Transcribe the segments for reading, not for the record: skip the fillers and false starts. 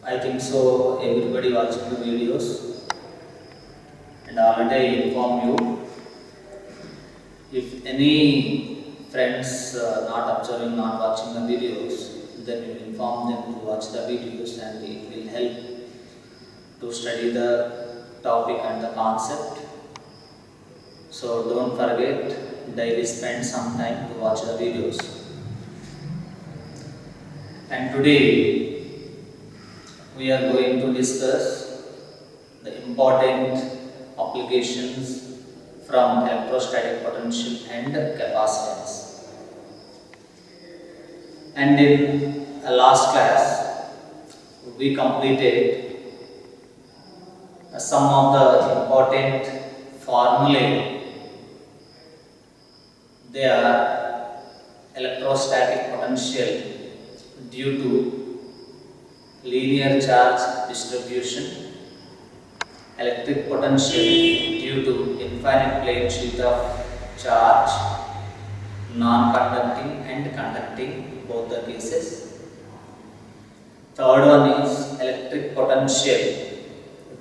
I think so. Everybody watching the videos, and already inform you. If any friends not observing, not watching the videos, then we inform them to watch the videos, and it will help to study the topic and the concept. So don't forget, daily spend some time to watch the videos. And today we are going to discuss the important applications from electrostatic potential and capacitance. And in last class, we completed some of the important formulae. They are electrostatic potential due to linear charge distribution, electric potential due to infinite plane sheet of charge, non-conducting and conducting, both the cases. Third one is electric potential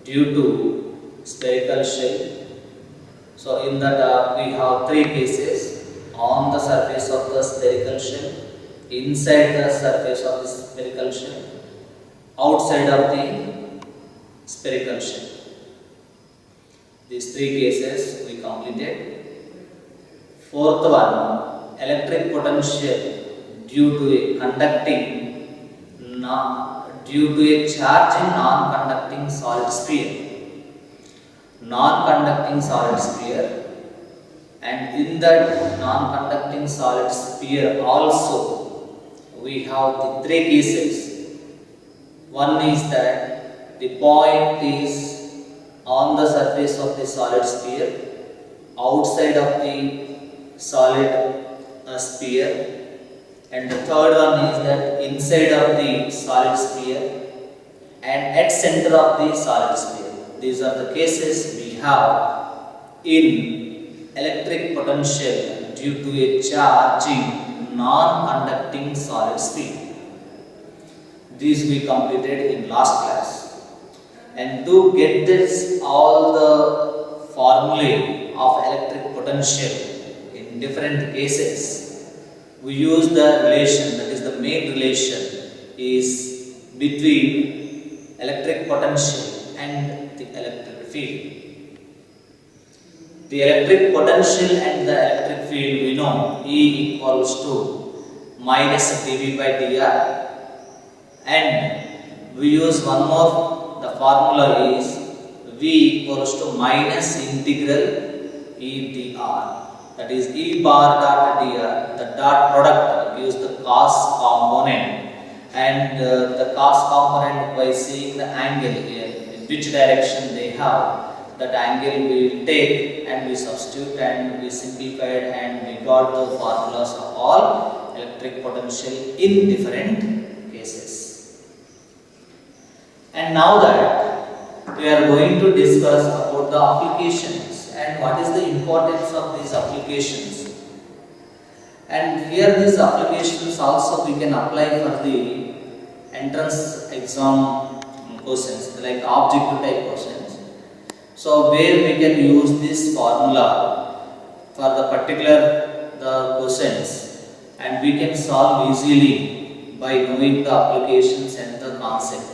due to spherical shell. So in that we have three cases: on the surface of the spherical shell, inside the surface of the spherical shell, outside of the spherical shell. These three cases we completed. Fourth one, electric potential due to a due to a charge in non-conducting solid sphere. Non-conducting solid sphere, and in that non-conducting solid sphere also we have the three cases. One is that the point is on the surface of the solid sphere, outside of the solid sphere, and the third one is that inside of the solid sphere and at center of the solid sphere. These are the cases we have in electric potential due to a charge in non-conducting solid sphere. These we completed in last class. And to get this all the formulae of electric potential in different cases, we use the relation, that is the main relation is between electric potential and the electric field. The electric potential and the electric field, we know E equals to minus dV by dr, and we use one more, the formula is V equals to minus integral E dr, that is E bar dot dr, the dot product gives the cos component, and the cos component, by seeing the angle here, in which direction they have, that angle we will take and we substitute and we simplified, and we got the formulas of all electric potential in different cases. And now that we are going to discuss about the applications and what is the importance of these applications. And here these applications also we can apply for the entrance exam questions, like objective type questions. So where we can use this formula for the particular questions, and we can solve easily by knowing the applications and the concept.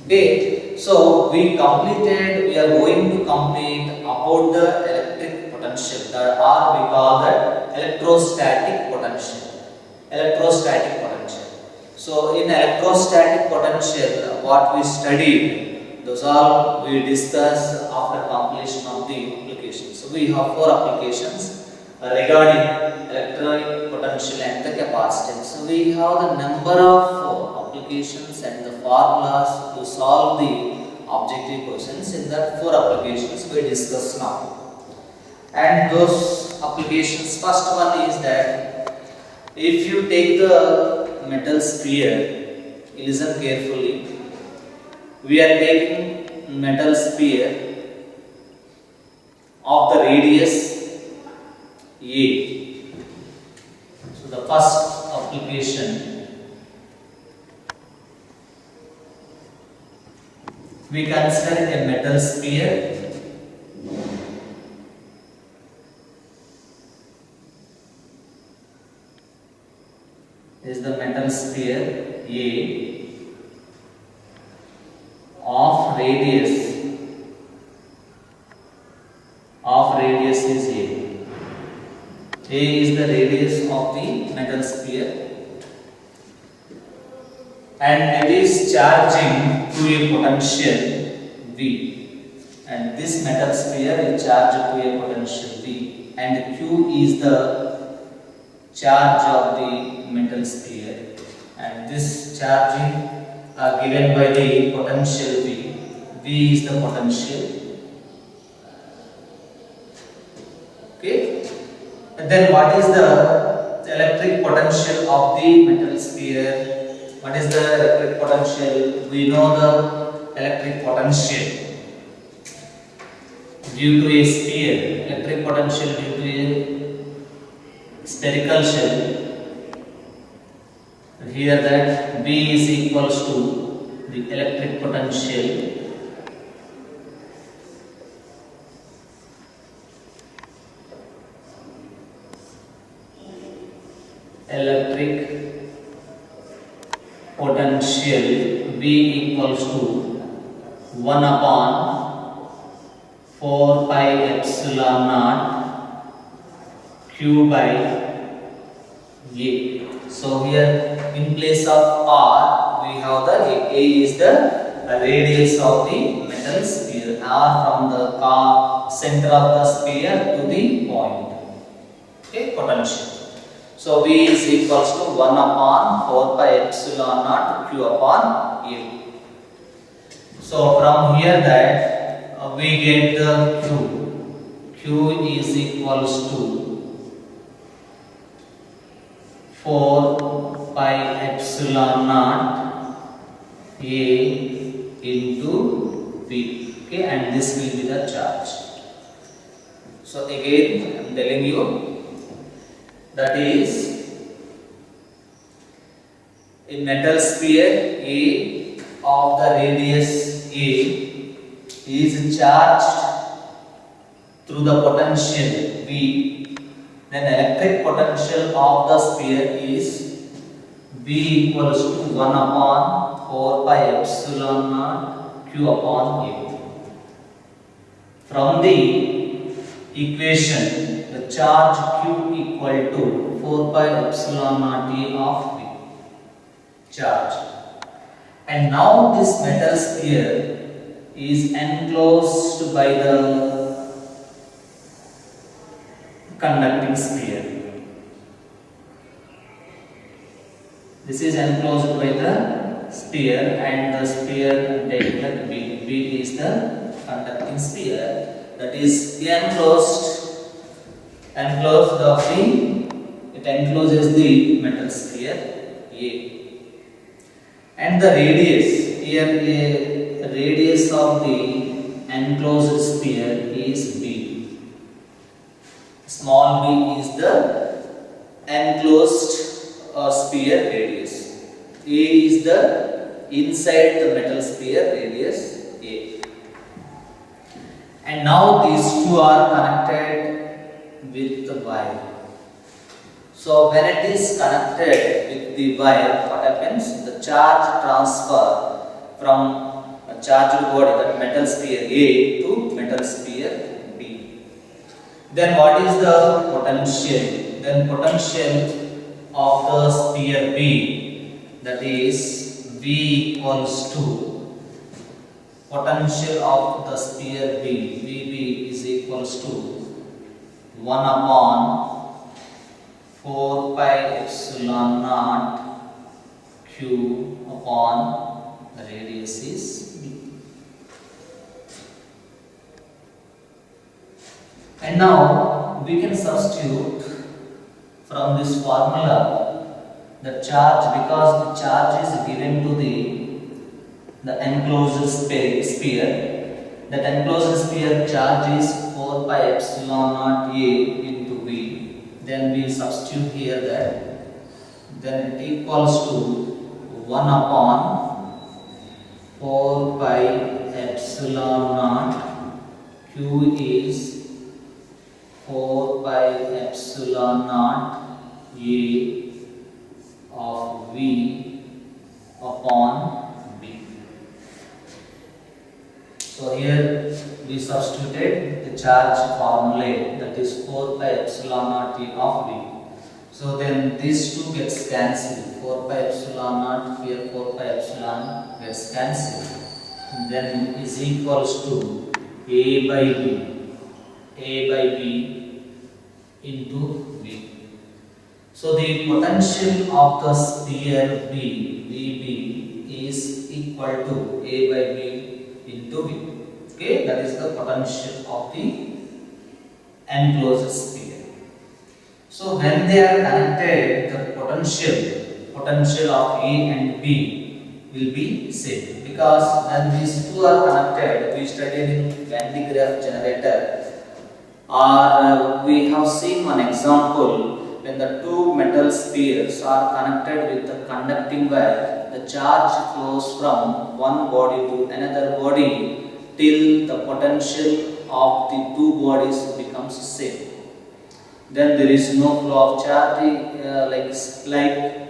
Okay, so we are going to complete about the electric potential, that or we call that electrostatic potential. Electrostatic potential. So in electrostatic potential, what we studied, those all we discuss after completion of the application. So we have four applications regarding electric potential and the capacitance. So we have the number of applications and the formulas to solve the objective questions in that four applications we discuss now. And those applications, first one is that if you take the metal sphere, listen carefully, we are taking metal sphere of the radius A. So the first application we consider a metal sphere. This is the metal sphere A of radius is A. A is the radius of the metal sphere, and it is charging to a potential V, and this metal sphere is charged to a potential V, and Q is the charge of the metal sphere, and this charging are given by the potential V. V is the potential. Okay, and then what is the electric potential of the metal sphere? What is the electric potential? We know the electric potential due to a sphere, electric potential due to a spherical shell. Here that V is equals to the electric potential V equals to 1 upon 4 pi epsilon naught Q by A. So here in place of R we have the A is the radius of the metal sphere, R from the center of the sphere to the point. Okay, potential. So V is equals to 1 upon 4 pi epsilon naught Q upon A. So from here that we get the Q is equals to 4 pi epsilon naught A into V. Okay, and this will be the charge. So again I am telling you, that is a metal sphere A of the radius A is charged through the potential V. Then electric potential of the sphere is V equals to 1 upon 4 pi epsilon naught Q upon A. From the equation, the charge Q equal to 4 pi epsilon naught A of V charge. And now this metal sphere is enclosed by the conducting sphere. This is enclosed by the sphere, and the sphere contains B. B is the conducting sphere, that is enclosed of the, it encloses the metal sphere A, and the radius here, a radius of the enclosed sphere is B. Small b is the enclosed sphere radius. A is the inside the metal sphere radius A. And now these two are connected with the wire. So when it is connected with the wire, what happens? The charge transfer from a charged body, that metal sphere A, to metal sphere B. Then what is the potential? Then potential of the sphere B, that is V equals to potential of the sphere B, VB is equals to 1 upon 4 pi epsilon naught Q upon the radius is B. And now we can substitute from this formula the charge, because the charge is given to the enclosed sphere. That enclosed sphere charge is 4 pi epsilon naught A into V. Then we substitute here that, then it equals to 1 upon 4 pi epsilon naught. Q is 4 pi epsilon naught A of V upon B. So here we substituted the charge formula, that is 4 pi epsilon naught A of V. So then these two gets cancelled. 4 pi epsilon naught here, 4 pi epsilon gets cancelled. Then is equals to A by B into V. So the potential of the sphere VB is equal to A by B into V. Okay, that is the potential of the enclosed sphere. So when they are connected, the potential of A and B will be same, because when these two are connected, we studied in Van de Graaff generator, or we have seen one example when the two metal spheres are connected with the conducting wire, the charge flows from one body to another body till the potential of the two bodies becomes same. Then there is no flow of charge, like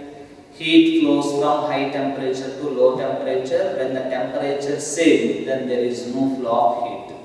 heat flows from high temperature to low temperature. When the temperature same, then there is no flow of heat.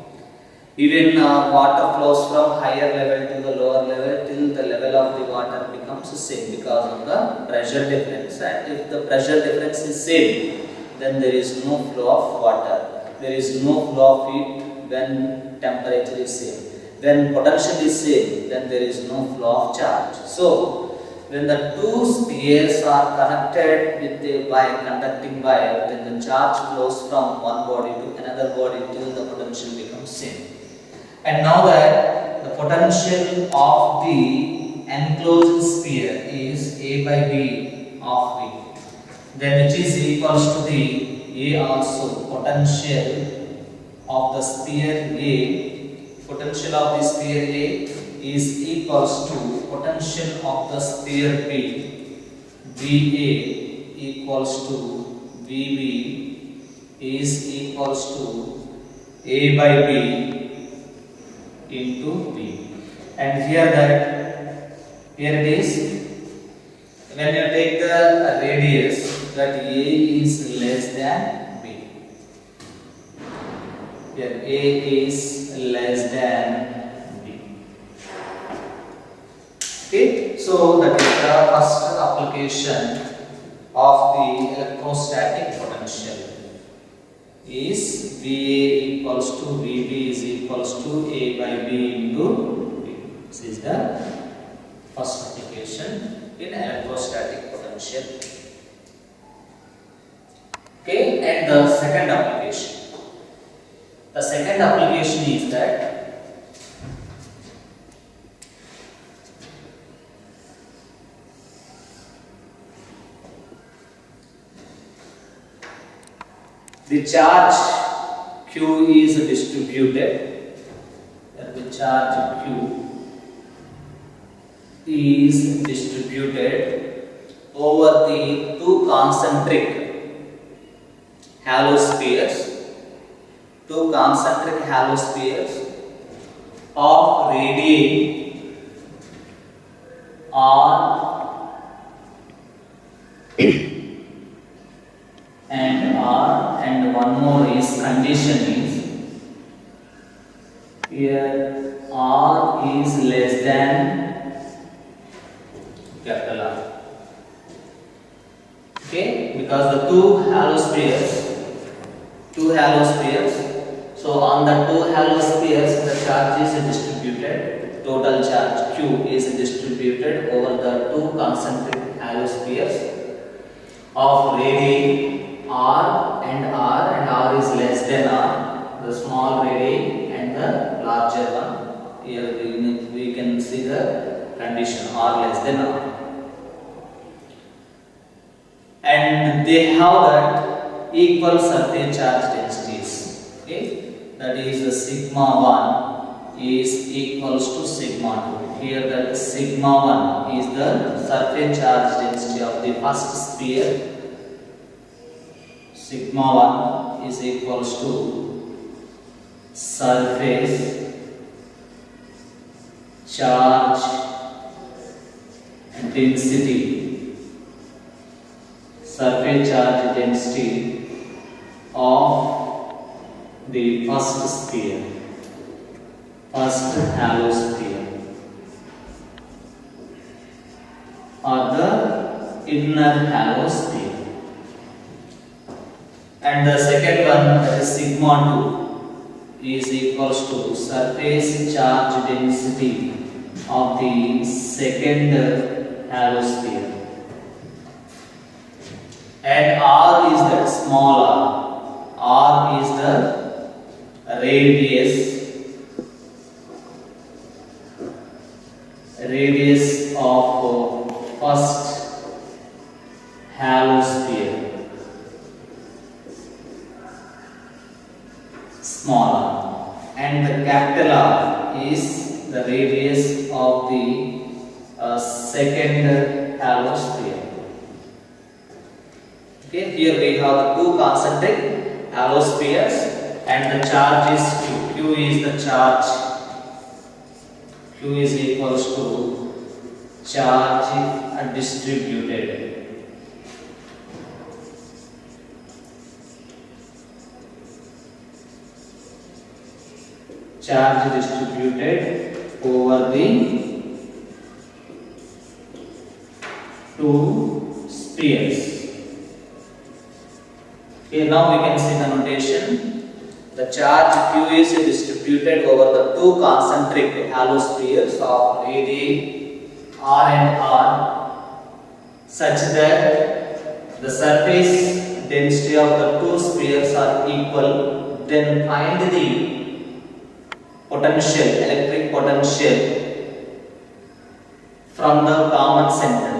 Even water flows from higher level to the lower level till the level of the water becomes the same because of the pressure difference. And if the pressure difference is same, then there is no flow of water. There is no flow of heat when temperature is same. When potential is same, then there is no flow of charge. So when the two spheres are connected with a wire, conducting wire, then the charge flows from one body to another body till the potential becomes same. And now that the potential of the enclosed sphere is A by B of V, then which is equals to the A also, potential of the sphere A, potential of the sphere A is equals to potential of the sphere B, VA equals to VB is equals to A by B into V. And here it is, when you take the radius, that A is less than B. Here A is less than B. Okay, so that is the first application of the electrostatic potential. Is VA equals to VB is equals to A by B into V. This is the first application in electrostatic potential. Okay, and the second application. The second application is that the charge Q is distributed. The charge Q is distributed over the two concentric halo spheres, of radii R and R, and one more is condition is here R is less than capital R. Okay, because the two halo spheres, so on the two halo spheres the charge is distributed, total charge Q is distributed over the two concentric halo spheres of radii R and R is less than R, the small radii and the larger one. Here we can see the condition R less than R. And they have that equal surface charge densities. Okay, that is the sigma 1 is equals to sigma 2. Here that sigma 1 is the surface charge density of the first sphere. Sigma 1 is equals to surface charge density, surface charge density of the first sphere, first hollow sphere, or the inner hollow sphere. And the second one, that is sigma 2, is equals to surface charge density of the second hollow sphere. And r is that small r is the radius of first hollow sphere, small r, and the capital R is the radius of the second hollow sphere. Okay, here we have the two concentric hollow spheres, and the charge is Q. Q is the charge. Q is equals to charge distributed. Charge distributed over the two spheres. Okay, now we can see the notation. The charge Q is distributed over the two concentric hollow spheres of radii r and r, such that the surface density of the two spheres are equal. Then find the potential, electric potential from the common center.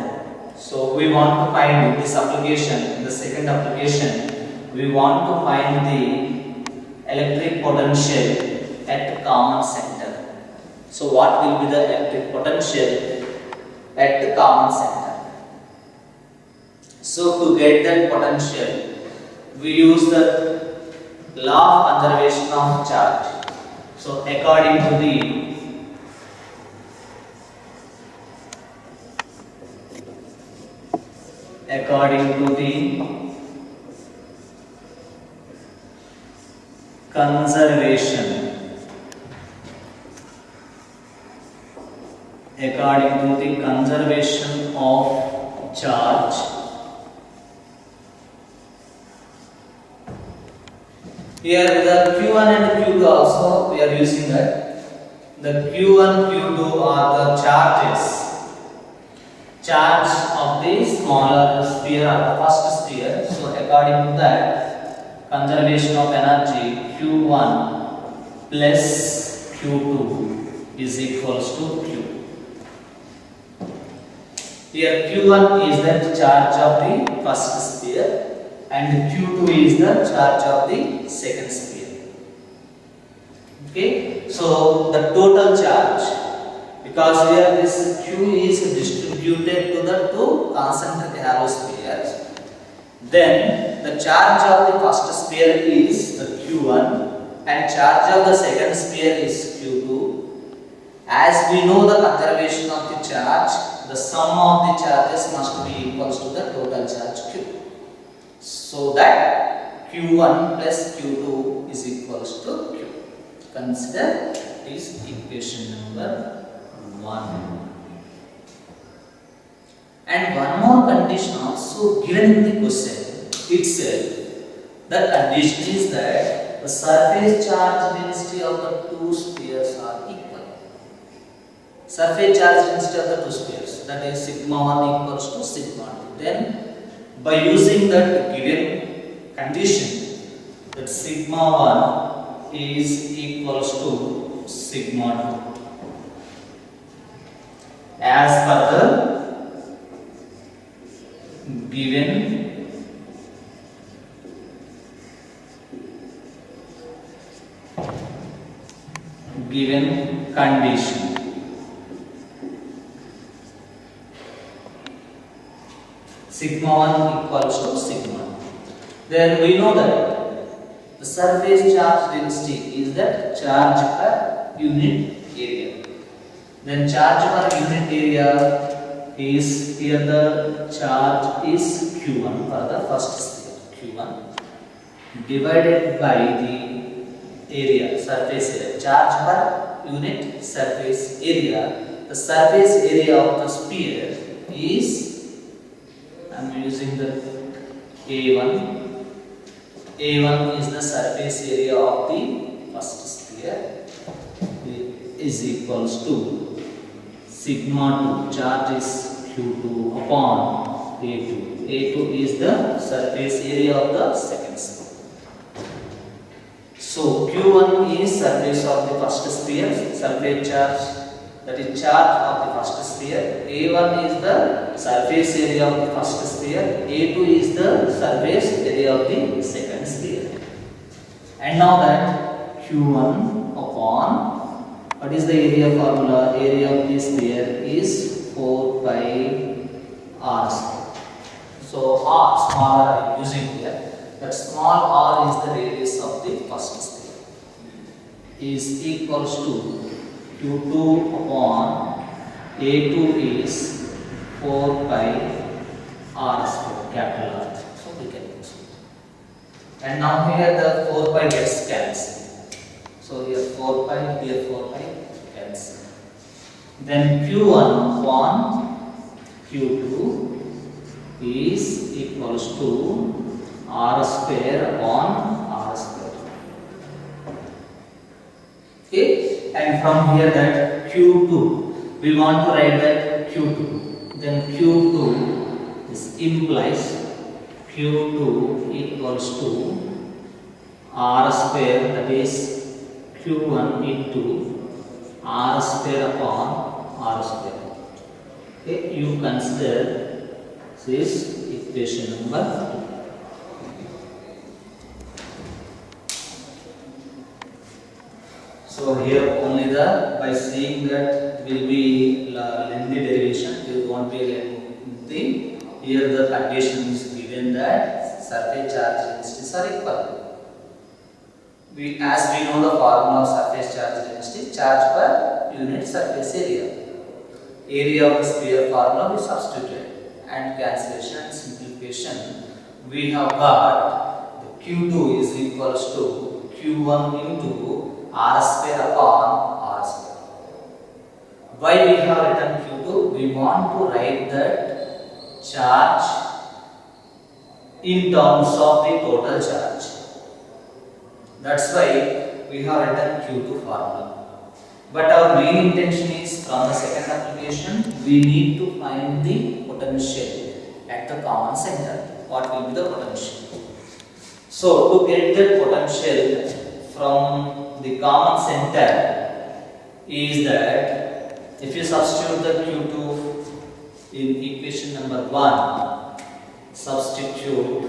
So we want to find in this application, in the second application, we want to find the electric potential at common center. So what will be the electric potential at the common center? So to get that potential, we use the law of conservation of charge. So according to the conservation of charge, here the Q1 and Q2 also we are using that. The Q1, Q2 are the charge of the smaller sphere or the first sphere. So according to that, conservation of energy Q1 plus Q2 is equals to Q. Here Q1 is the charge of the first sphere and Q2 is the charge of the second sphere. Okay, so the total charge, because here this Q is distributed to the two concentric hollow spheres, then the charge of the first sphere is the Q1 and charge of the second sphere is Q2. As we know the conservation of the charge, the sum of the charges must be equals to the total charge Q. So that Q1 plus Q2 is equals to Q. Consider this equation number 1. And one more condition also given in the question itself. The condition is that the surface charge density of the two spheres are equal. Surface charge density of the two spheres, that is sigma 1 equals to sigma 2. Then by using that given condition, that sigma 1 is equals to sigma 2 as per the given condition. Sigma 1 equals to sigma 2. Then we know that The surface charge density is the charge per unit area. Then charge per unit area is, here the charge is Q1 for the first sphere, Q1 divided by the area, surface area, charge per unit surface area. The surface area of the sphere is, I am using the A1. A1 is the surface area of the first sphere, is equals to sigma 2, charge is Q2 upon A2. A2 is the surface area of the second sphere. So Q1 is surface of the first sphere, surface charge, that is charge of the first sphere. A1 is the surface area of the first sphere. A2 is the surface area of the second sphere. And now that Q1 upon, what is the area formula? Area of the sphere is 4 pi r square. So r, small r I am using here. That small r is the radius of the first sphere, is equals to Q2 upon A2 is 4 pi r square, capital R. So we can use it. And now here the 4 pi gets cancelled. So here 4 pi, here 4 pi cancel. Then Q1 upon Q2 is equals to r square upon r square. Okay, and from here that Q2, we want to write that Q2. Then Q2 is implies Q2 equals to r square, that is Q1 into r square upon r square. Okay, you consider this equation number 2. So here only by saying that will be lengthy derivation, it won't be lengthy. Here the condition is given that surface charge densities are equal. As we know the formula of surface charge density, charge per unit surface area. Area of the sphere formula we substituted, and cancellation and simplification. We have got the Q2 is equals to Q1 into r square upon r square. Why we have written Q2? We want to write that charge in terms of the total charge. That's why we have written Q2 formula. But our main intention is, from the second application, we need to find the potential at the common center. What will be the potential? So to get the potential from the common center is that if you substitute the Q2 in equation number 1, substitute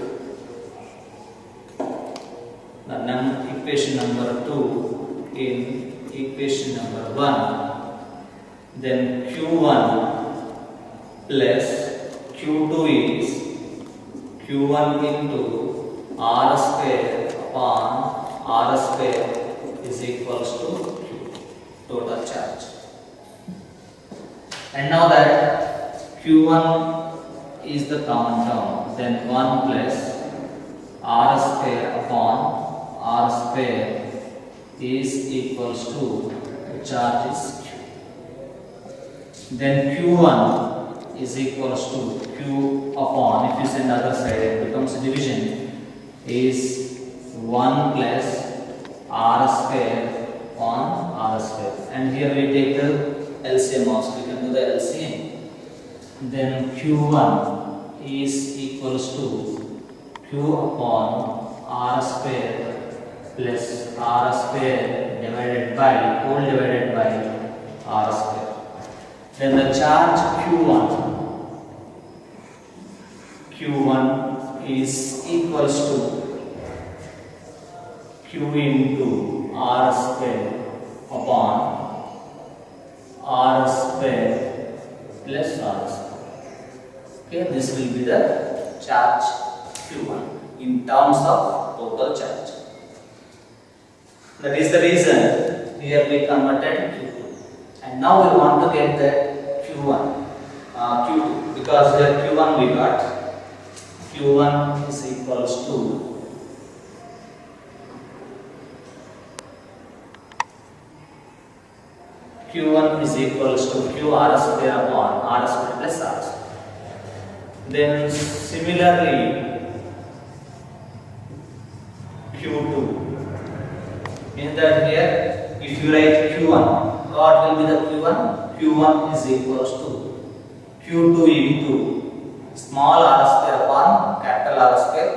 the equation number 2 in equation number 1, then Q1 plus Q2 is Q1 into r square upon r square is equals to Q, total charge. And now that Q1 is the common term, then 1 plus r square upon r square is equals to the charge is Q. Then Q1 is equals to Q upon, if you send other side, it becomes division, is 1 plus r square on r square, and here we take the LCM also, we can do the LCM. Then Q1 is equals to Q upon r square plus r square divided by, whole divided by r square. Then the charge Q1 is equals to Q into r square upon r square plus r square. Okay, this will be the charge Q1 in terms of total charge. That is the reason here we converted Q2. And now we want to get that Q1, Q2, because here Q1 we got, Q1 is equals to Q1 is equals to Q R square upon R square plus R square. Then similarly Q2 means that here if you write Q1, what will be the Q1? Q1 is equals to Q2 into small r square upon capital R square,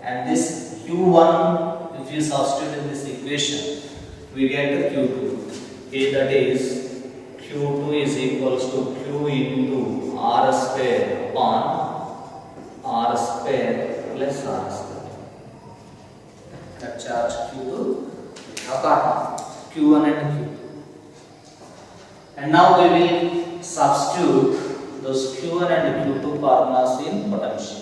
and this Q1 if you substitute in this equation we get the Q2. That is Q2 is equals to Q into R square upon R square plus R square. That charge Q2 we have got Q1 and Q2. And now we will substitute those Q1 and Q2 formulas in potential.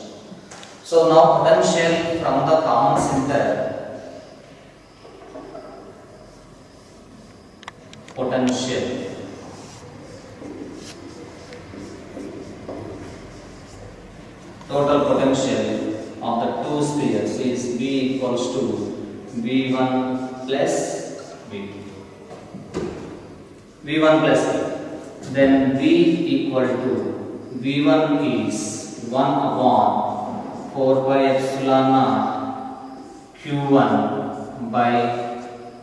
So now potential from the common center, potential total potential of the two spheres is V equals to V1 plus V2. V1 plus V. Then V equal to V1 is 1 upon 4 by epsilon naught Q1 by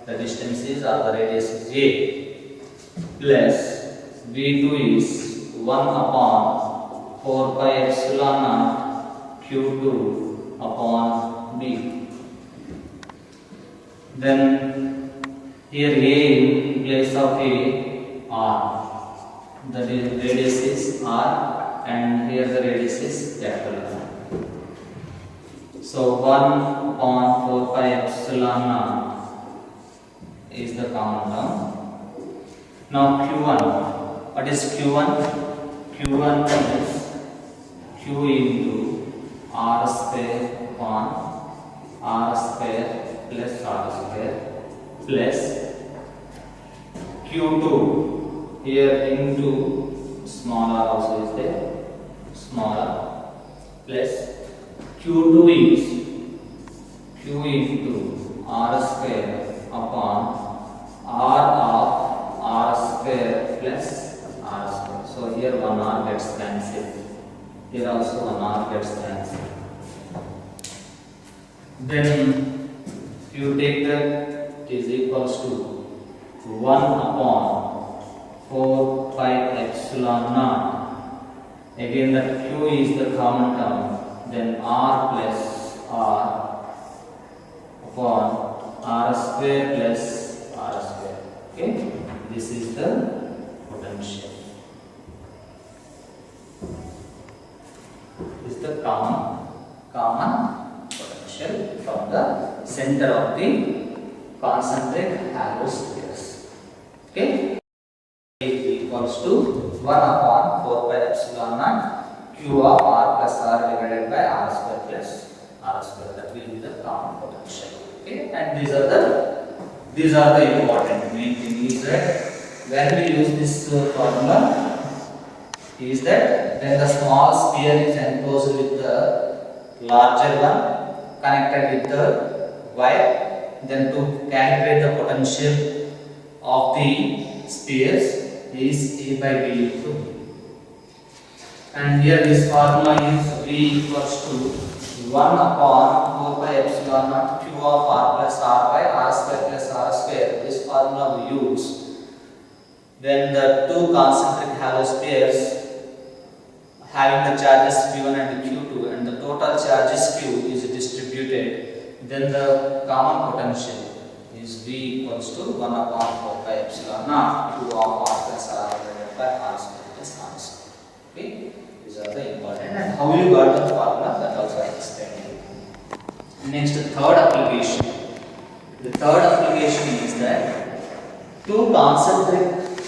the distance is or the radius is A, plus V2 is 1 upon 4 by epsilon naught Q2 upon B. Then here A in place of A, R. The radius is R and here the radius is capital R. So 1 upon 4 by epsilon naught is the common term. Now Q1. What is Q1? Q1 is Q into R square upon R square plus R square plus Q2 here into smaller also is there, smaller plus Q2 is Q into R square upon R of R square plus R square. So here 1 R gets cancelled. Here also 1 R gets cancelled. Then you take that it is equals to 1 upon 4 pi epsilon naught. Again that Q is the common term. Then R plus R upon R square plus R square. Okay, this is the potential. This is the common potential from the center of the concentric hollow spheres. Okay, is equals to 1 upon 4 pi epsilon naught Q of R plus R divided by R square plus R square. That will be the common potential. Okay, and these are the important main thing is that when we use this formula is that when the small sphere is enclosed with the larger one connected with the wire, then to calculate the potential of the spheres is A by B into B. And here this formula is V equals to 1 upon 4 pi epsilon naught Q of R plus R by R square plus R square. This formula we use when the two concentric hollow spheres having the charges Q1 and Q2 and the total charges Q is distributed, then the common potential is V equals to 1 upon 4 pi epsilon naught Q of R plus R divided by R square plus R square. Okay, these are the important, and how you got the formula that also I explained. Next, the third application. The third application is that two concentric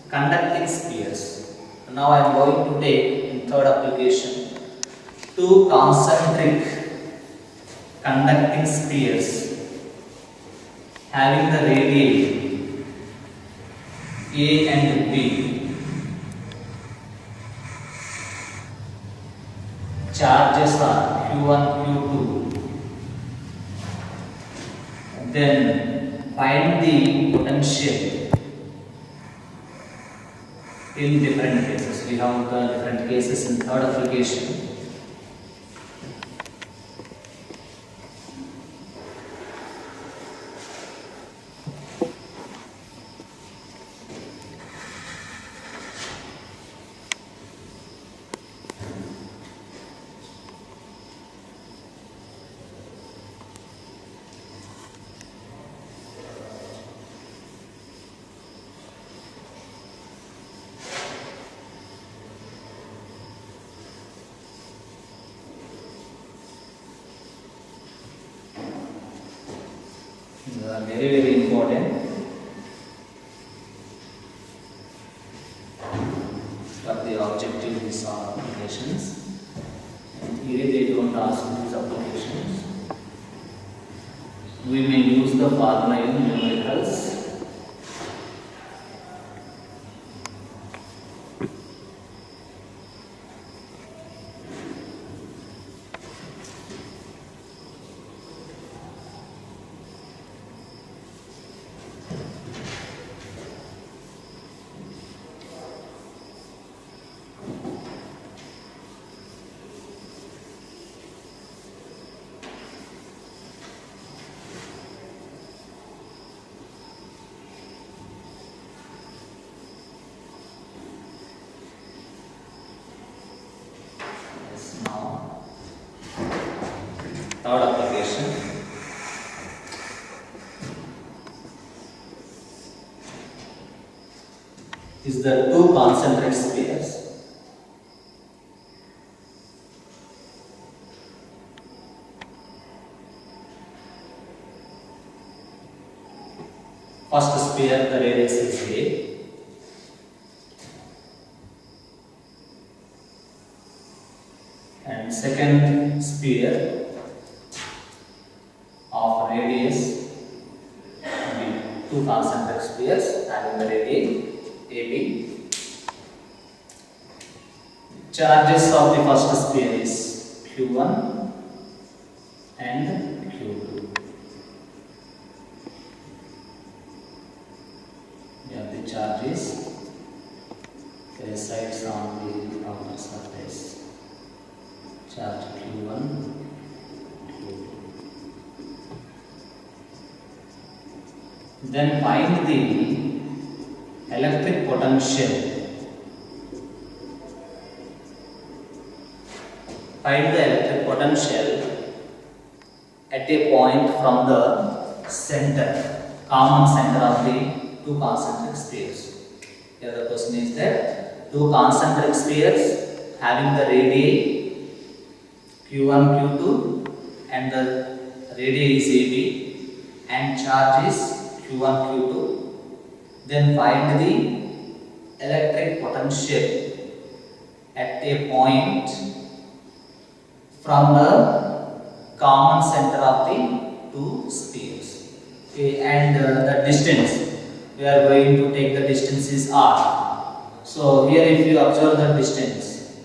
conducting spheres. Now I am going to take in third application two concentric conducting spheres having the radii A and B, charges are Q1, Q2, then find the potential in different cases. We have the different cases in third application. These are very important for the objective these are applications. And here they don't ask these applications. We may use the formula in numericals. Now, third application. Is the two concentric spheres. First sphere, the radius is A. And second sphere of radius B, two concentric spheres having the radii AB. Charges of the first sphere is Q1 and Q2. We have the charges resides on the outer surface. Charge Q1, Q2. Then find the electric potential. Find the electric potential at a point from the center, common center of the two concentric spheres. Here the question is that two concentric spheres having the radii Q1, Q2 and the radii is AB and charge is Q1, Q2. Then find the electric potential at a point from the common center of the two spheres. Okay, and the distance, we are going to take the distance is R. So here if you observe the distance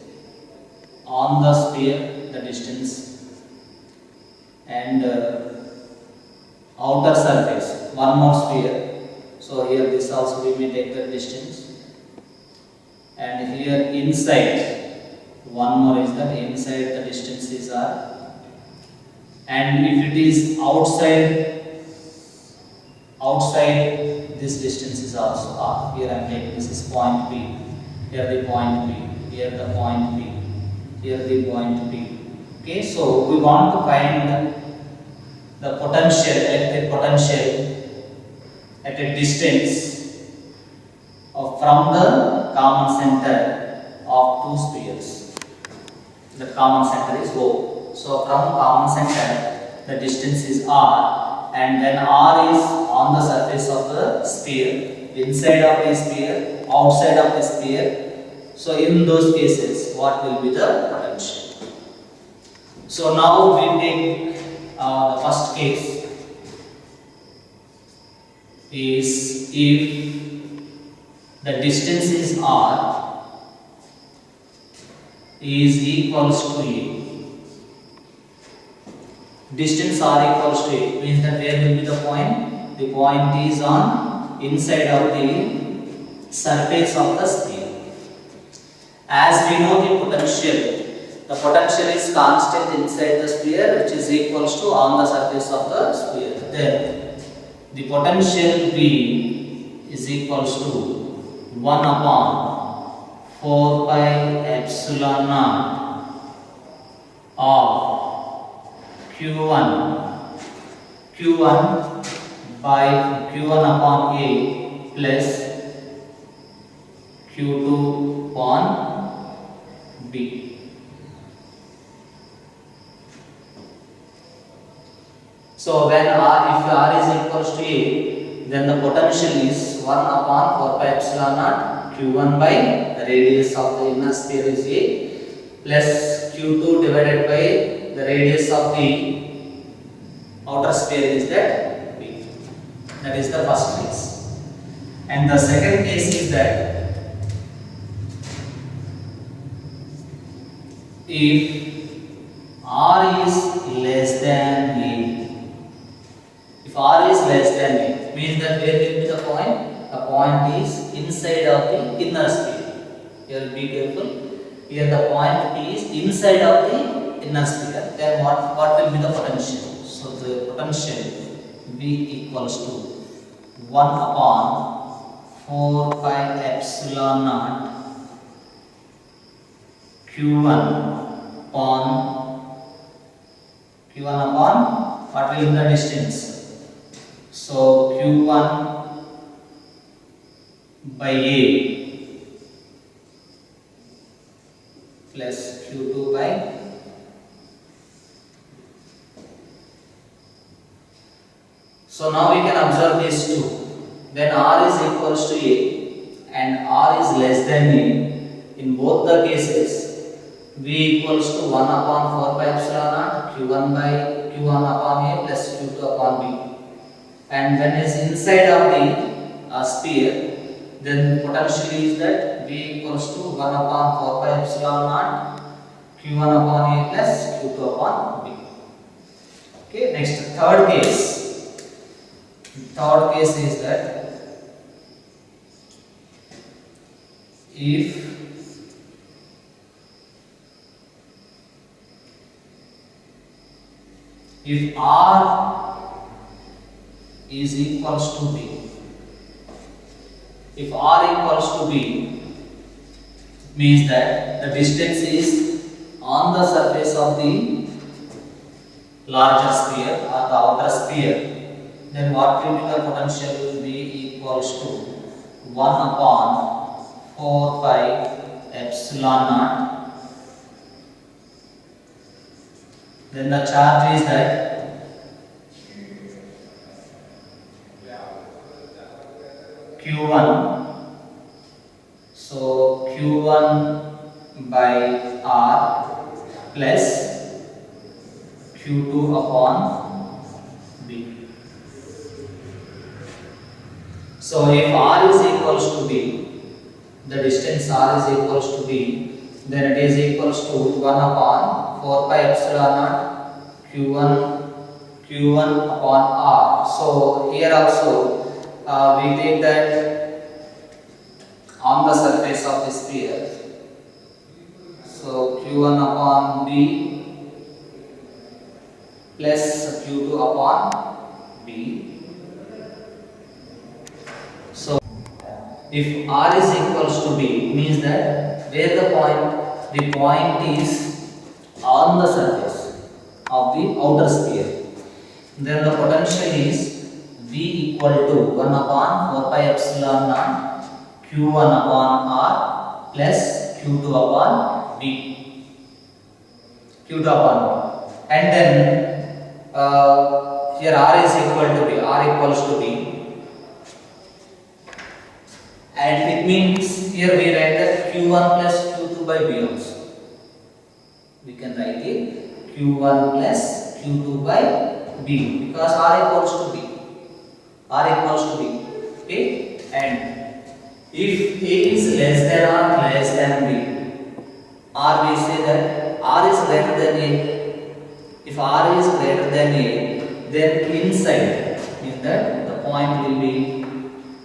on the sphere, the distance, and outer surface, one more sphere. So here this also we may take the distance, and here inside one more is that inside the distance is R, and if it is outside this distance is also R. Here I am taking this is point P, here the point P, here the point P, here the point P. Okay, so we want to find the potential, electric potential at a distance from the common center of two spheres. The common center is O. So from common center the distance is R, and then R is on the surface of the sphere, inside of the sphere, outside of the sphere. So in those cases what will be the potential? So now we take the first case. is if the distance is r is equals to a. Distance r equals to a means that where will be the point? The point is on inside of the surface of the sphere. As we know the potential is constant inside the sphere, which is equals to on the surface of the sphere. Then the potential V is equals to 1 upon 4 pi epsilon naught of Q1 by Q1 upon A plus Q2 upon B. So when if R is equals to A, then the potential is 1 upon 4 pi epsilon naught Q1 by the radius of the inner sphere is A plus Q2 divided by the radius of the outer sphere is that B. That is the first case. And the second case is that if R is less than A. If R is less than A, means that where will be the point? The point is inside of the inner sphere. Here be careful. Here the point is inside of the inner sphere. Then what will be the potential? So the potential V equals to 1 upon 4 pi epsilon naught Q1 upon what will be the distance? So Q1 by A plus Q2 by. So now we can observe these two. When R is equals to A and R is less than A, in both the cases V equals to 1 upon 4 pi epsilon naught Q1 by Q1 upon A plus Q2 upon B. And when it is inside of the sphere, then potential is that V equals to 1 upon 4 pi epsilon naught Q1 upon A plus Q2 upon B. Okay, next third case. Third case is that if R is equals to B. If R equals to B, means that the distance is on the surface of the larger sphere or the outer sphere, then what will be the potential? Will be equals to 1 upon 4 pi epsilon naught. Then the charge is that Q1. So Q1 by R plus Q2 upon B. So if R is equals to B, the distance R is equals to B, then it is equals to 1 upon 4 pi epsilon naught Q1 upon R. So here also we take that on the surface of the sphere. So Q1 upon B plus Q2 upon B. So if R is equals to B, means that where the point is on the surface of the outer sphere, then the potential is V equal to 1 upon 4 pi epsilon naught Q1 upon R plus Q2 upon B. And then here R is equal to B, R equals to B, and it means here we write that Q1 plus Q2 by B also. We can write it Q1 plus Q2 by B because R equals to B. Okay, and if A is less than or less than B, or we say that R is greater than A. If R is greater than A, then inside means that the point will be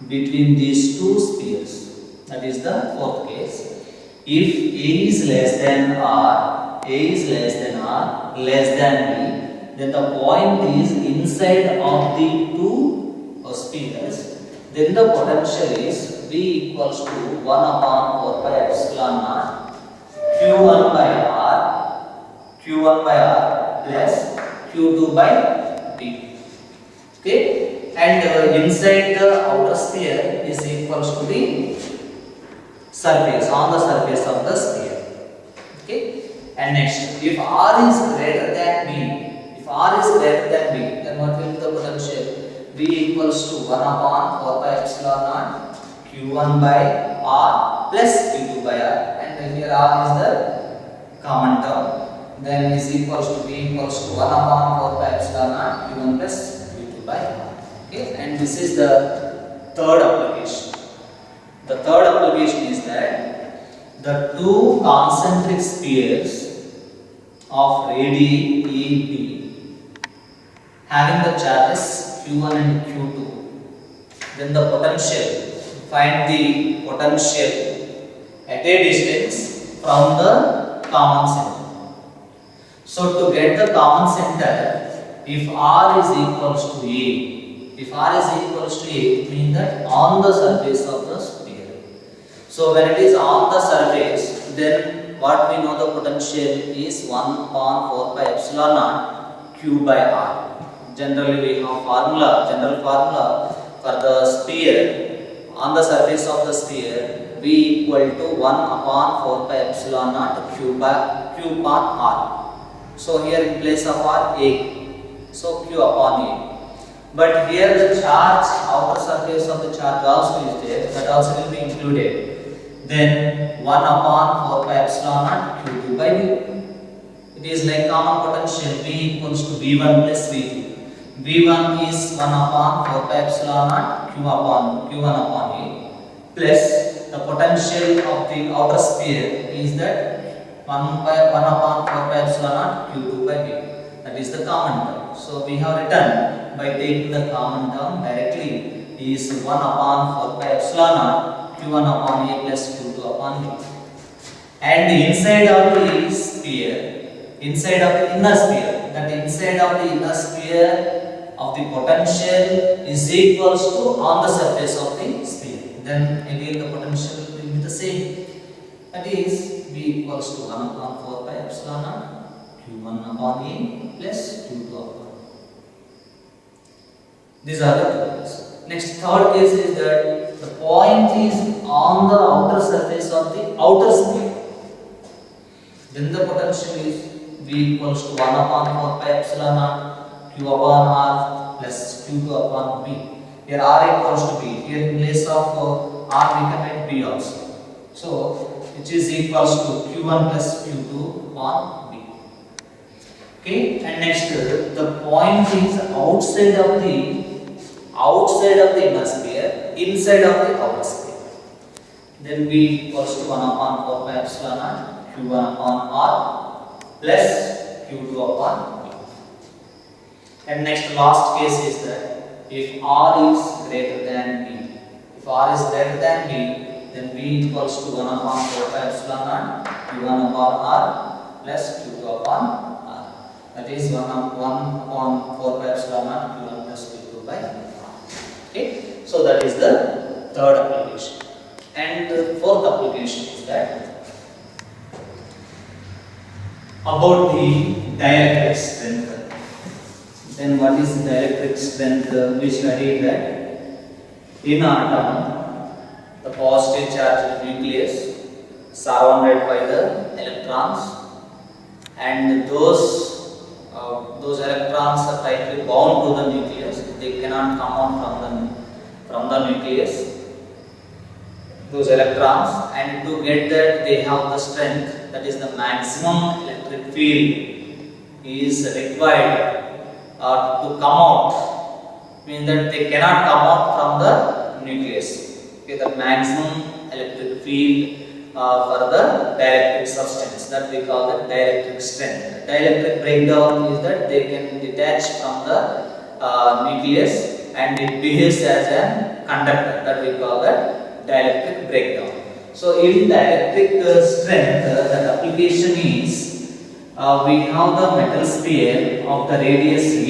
between these two spheres. That is the fourth case. If A is less than R, A is less than R, less than B, then the point is inside of the two spheres. Then the potential is V equals to 1 upon 4 pi epsilon naught Q1 by R plus Q2 by B. Okay, and inside the outer sphere is equals to the surface, on the surface of the sphere. Okay, and next, if R is greater than B, then what will be the potential? V equals to 1 upon 4 pi epsilon naught Q1 by R plus Q2 by R, and here R is the common term. Then is equals to V equals to 1 upon 4 pi epsilon naught Q1 plus Q2 by R. Okay, and this is the third application. The third application is that the two concentric spheres of radii AB having the charges Q1 and Q2, then the potential, find the potential at a distance from the common center. So to get the common center, if R is equals to A, it means that on the surface of the sphere. So when it is on the surface, then what we know the potential is 1 upon 4 pi epsilon naught Q by R. Generally we have general formula for the sphere on the surface of the sphere, V equal to 1 upon 4 pi epsilon naught Q upon R. So here in place of R, A. So Q upon A. But here the charge, outer surface of the charge also is there, that also will be included. Then 1 upon 4 pi epsilon naught Q2 by V. It is like common potential V equals to V1 plus V2. V1 is 1 upon 4 pi epsilon naught Q1 upon A plus the potential of the outer sphere is that 1 upon 4 pi epsilon naught Q2 by B. That is the common term. So we have written by taking the common term directly is 1 upon 4 pi epsilon naught Q1 upon A plus Q2 upon B. And inside of the sphere, inside of the inner sphere, that inside of the inner sphere of the potential is equals to on the surface of the sphere. Then again the potential will be the same. That is V equals to 1 upon 4 pi epsilon naught Q1 upon A plus Q2 upon A. These are the two cases. Next, third case is that the point is on the outer surface of the outer sphere. Then the potential is V equals to 1 upon 4 pi epsilon naught Q upon R plus Q2 upon B. Here R equals to B. Here in place of R we can write B also. So which is equals to Q1 plus Q2 upon B. Okay, and next the point is outside of the inner sphere, inside of the outer sphere. Then V equals to 1 upon 4 pi epsilon naught Q1 upon R plus Q2 upon B. And next last case is that if R is greater than B, then V equals to 1 upon 4 pi epsilon naught Q1 upon R plus Q2 upon R. That is 1 upon 4 pi epsilon naught Q1 plus Q2 by R. Okay, so that is the third application. And the fourth application is that about the dielectric strength. Then what is the dielectric strength? We studied that in atom, the positive charged nucleus surrounded by the electrons, and those electrons are tightly bound to the nucleus. They cannot come out from the nucleus. Those electrons, and to get that they have the strength, that is the maximum electric field is required to come out, means that they cannot come out from the nucleus. maximum electric field for the dielectric substance, that we call the dielectric strength. Dielectric breakdown is that they can detach from the nucleus and it behaves as a conductor, that we call the dielectric breakdown. So in dielectric strength, the application is we have the metal sphere of the radius A.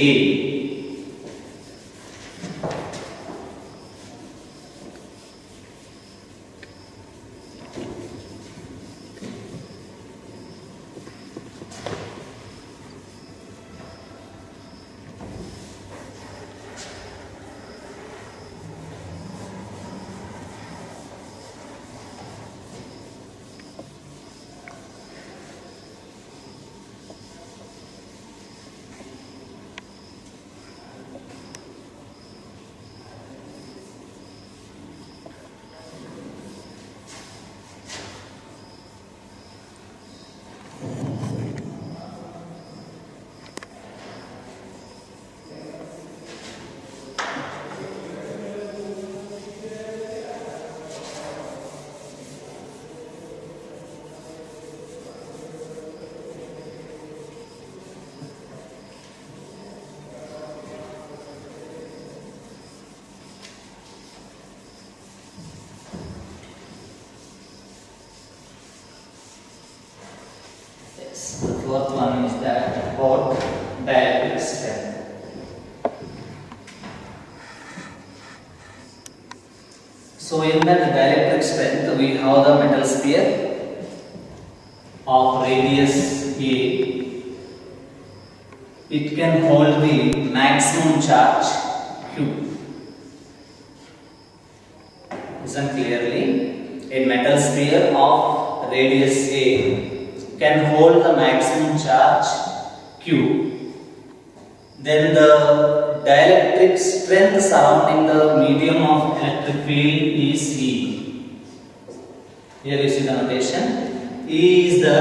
The fourth one is that about dielectric strength. So in that dielectric strength, we have the metal sphere of radius A. It can hold the maximum charge Q. Listen clearly. A metal sphere of radius A can hold the maximum charge Q. Then the dielectric strength surrounding the medium of electric field is E. Here you see the notation. E is the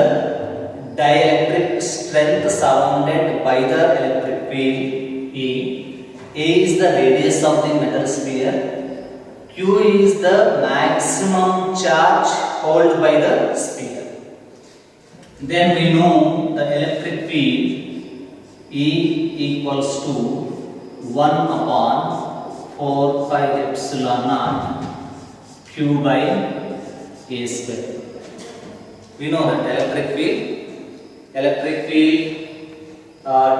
dielectric strength surrounded by the electric field E. A is the radius of the metal sphere. Q is the maximum charge held by the sphere. Then we know the electric field E equals to 1 upon 4 pi epsilon naught Q by A square. We know that electric field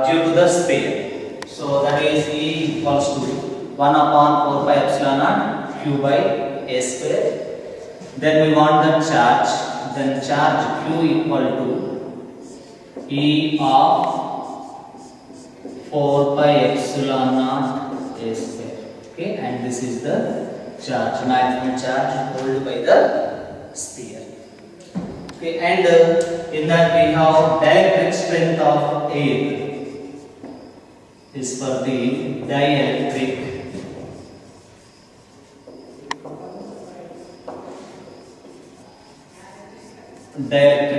due to the sphere. So that is E equals to 1 upon 4 pi epsilon naught Q by A square. Then we want the charge. Then charge Q equal to E of 4 pi epsilon naught A square. Okay, and this is the charge, maximum charge held by the sphere. Okay, and in that we have dielectric strength of air is for the dielectric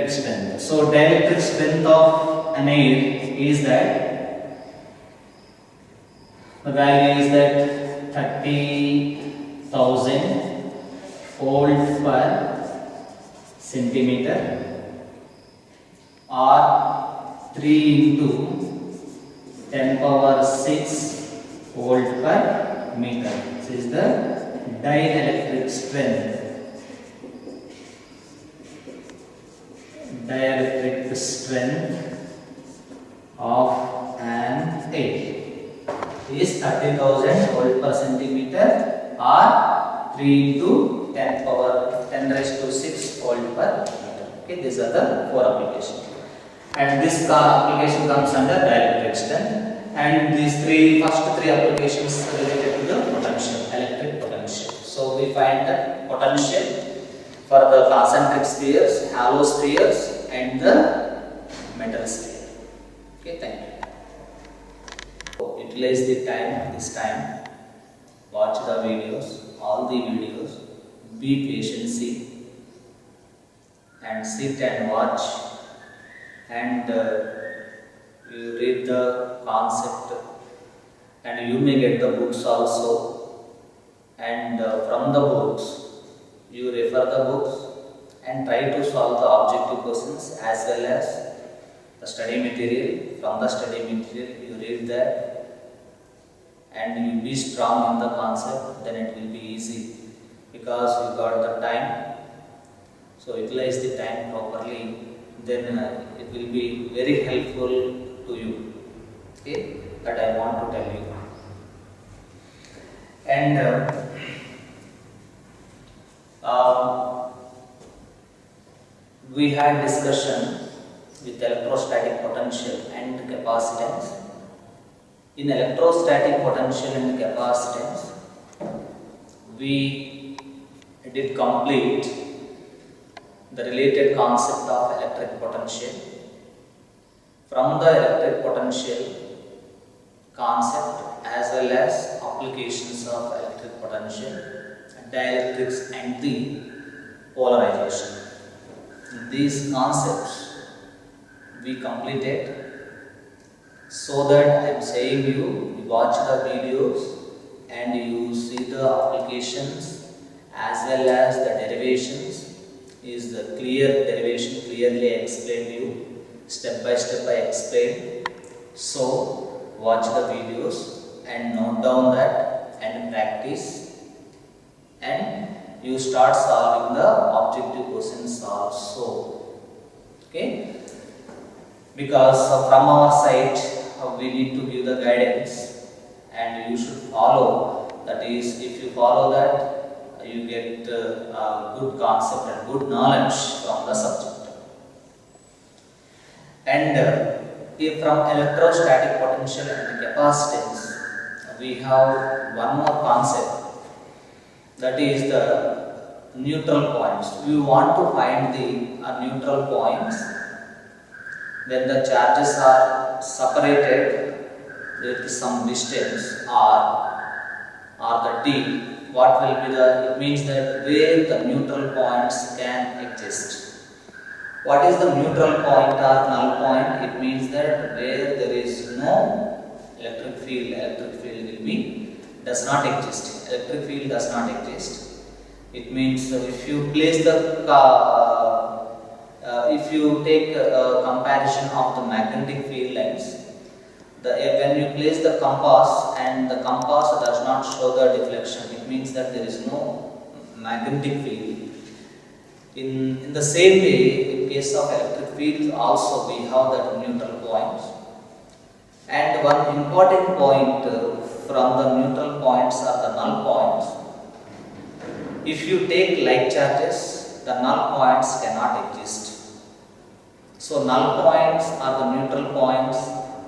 strength. So dielectric strength of an air is that the value is that 30,000 volt per centimeter or 3 into 10 power 6 volt per meter. This is the dielectric strength. Dielectric strength of an air is 30,000 volt per centimeter or 3 into 10 raised to 6 volt per meter. Okay, these are the 4 applications, and this application comes under dielectric strength, and these first three applications related to the potential, electric potential. So we find the potential for the concentric spheres, hollow spheres, and the metal sphere. Okay, thank you. So, utilize the time, this time, watch the videos, all the videos, be patient, and sit and watch, and you read the concept, and you may get the books also, and from the books you refer the books and try to solve the objective questions as well as the study material. From the study material you read that and you be strong in the concept, then it will be easy because you got the time. So utilize the time properly, then it will be very helpful to you. Okay, that I want to tell you. And we had discussion with electrostatic potential and capacitance. In electrostatic potential and capacitance, we did complete the related concept of electric potential. From the electric potential concept as well as applications of electric potential, dielectrics and the polarization. These concepts we completed, so that I am saying you watch the videos and you see the applications as well as the derivations. Is the clear derivation clearly explained you, step by step I explain. So watch the videos and note down that and practice, and you start solving the objective questions also. Okay, because from our side we need to give the guidance and you should follow. That is, if you follow that, you get good concept and good knowledge from the subject. And if from electrostatic potential and capacitance, we have one more concept, that is the neutral points. We want to find the neutral points when the charges are separated with some distance or the d. What will be the, it means that where the neutral points can exist. What is the neutral point or null point? It means that where there is no electric field will be, does not exist. Electric field does not exist. It means if you place the, if you take a comparison of the magnetic field lines, when you place the compass and the compass does not show the deflection, it means that there is no magnetic field. In the same way, in case of electric fields also we have that neutral points. And one important point from the neutral points are the null points. If you take like charges, the null points cannot exist. So null points or the neutral points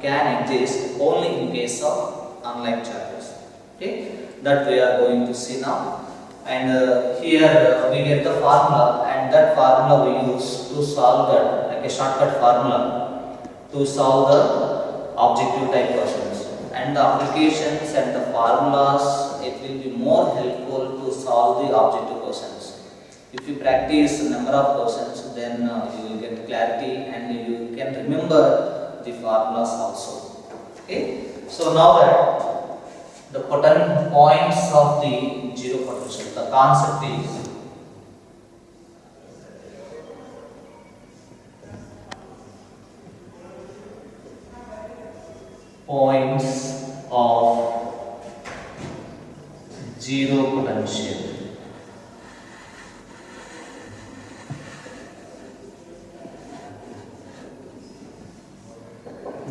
can exist only in case of unlike charges. Okay, that we are going to see now. And here we get the formula, and that formula we use to solve that, like a shortcut formula to solve the objective type questions. And the applications and the formulas, it will be more helpful to solve the objective questions. If you practice a number of questions, then you will get clarity and you can remember the formulas also. Okay, so now that the points of the zero potential, the concept is points of zero potential.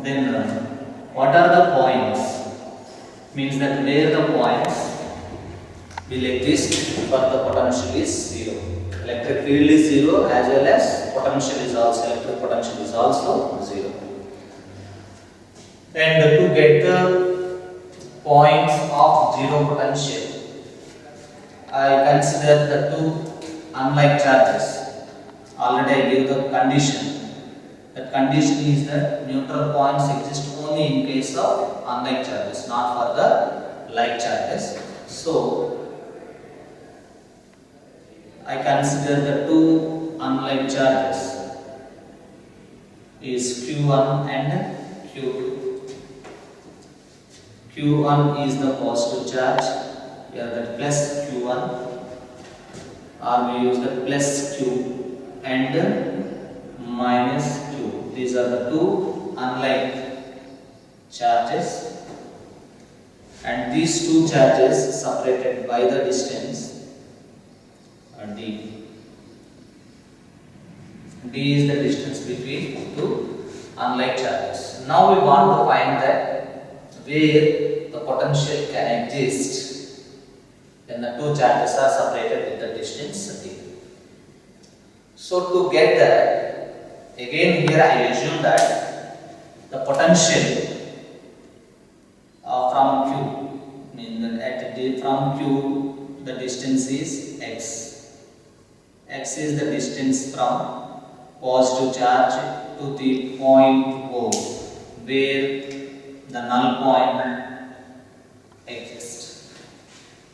Then what are the points? Means that where the points will exist for the potential is zero. Electric field is zero as well as potential is also, electric potential is also zero. And to get the points of zero potential, I consider the two unlike charges. Already I gave the condition. That condition is that neutral points exist only in case of unlike charges, not for the like charges. So I consider the two unlike charges is Q1 and Q2. Q1 is the positive charge, here that plus Q1 or we use the plus q and minus q. These are the two unlike charges, and these two charges separated by the distance d. D is the distance between two unlike charges. Now we want to find that where the potential can exist when the two charges are separated with the distance d. So to get that, again here I assume that the potential from q, from q the distance is x. X is the distance from positive charge to the point O where the null point exists.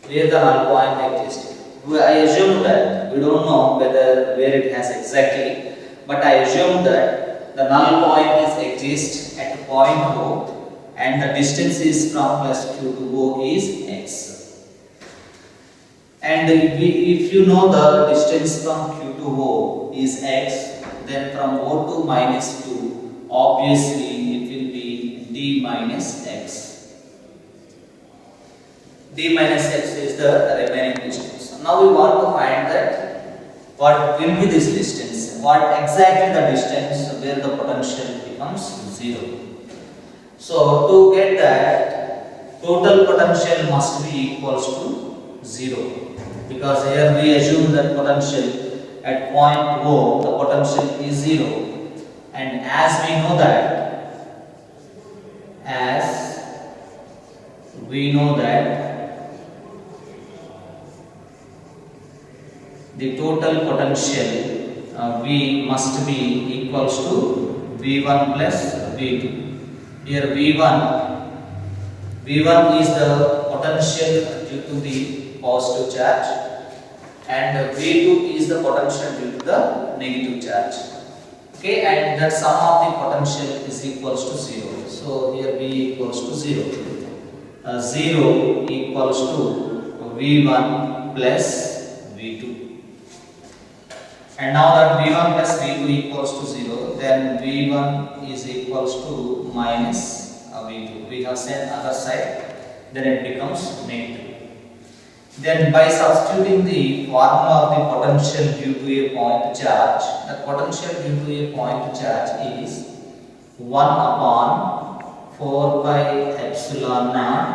Where the null point exists. I assume that, we don't know where it has exactly, but I assume that the null point exists at point O and the distance is from plus q to O is x. And if you know the distance from q to O is x, then from O to minus q, obviously it will be d minus x. D minus x is the remaining distance. Now we want to find that what will be this distance, what exactly the distance where the potential becomes 0. So to get that, total potential must be equals to 0, because here we assume that potential at point O, the potential is 0, and as we know that the total potential V must be equals to V1 plus V2. Here V1 is the potential due to the positive charge, and V2 is the potential due to the negative charge. Okay, and that sum of the potential is equals to 0. So here V equals to 0. 0 equals to V1 plus V2. And now that V1 plus V2 equals to 0, then V1 is equals to minus V2. We have sent other side, then it becomes negative. Then by substituting the formula of the potential due to a point charge, the potential due to a point charge is 1 upon 4 pi epsilon naught.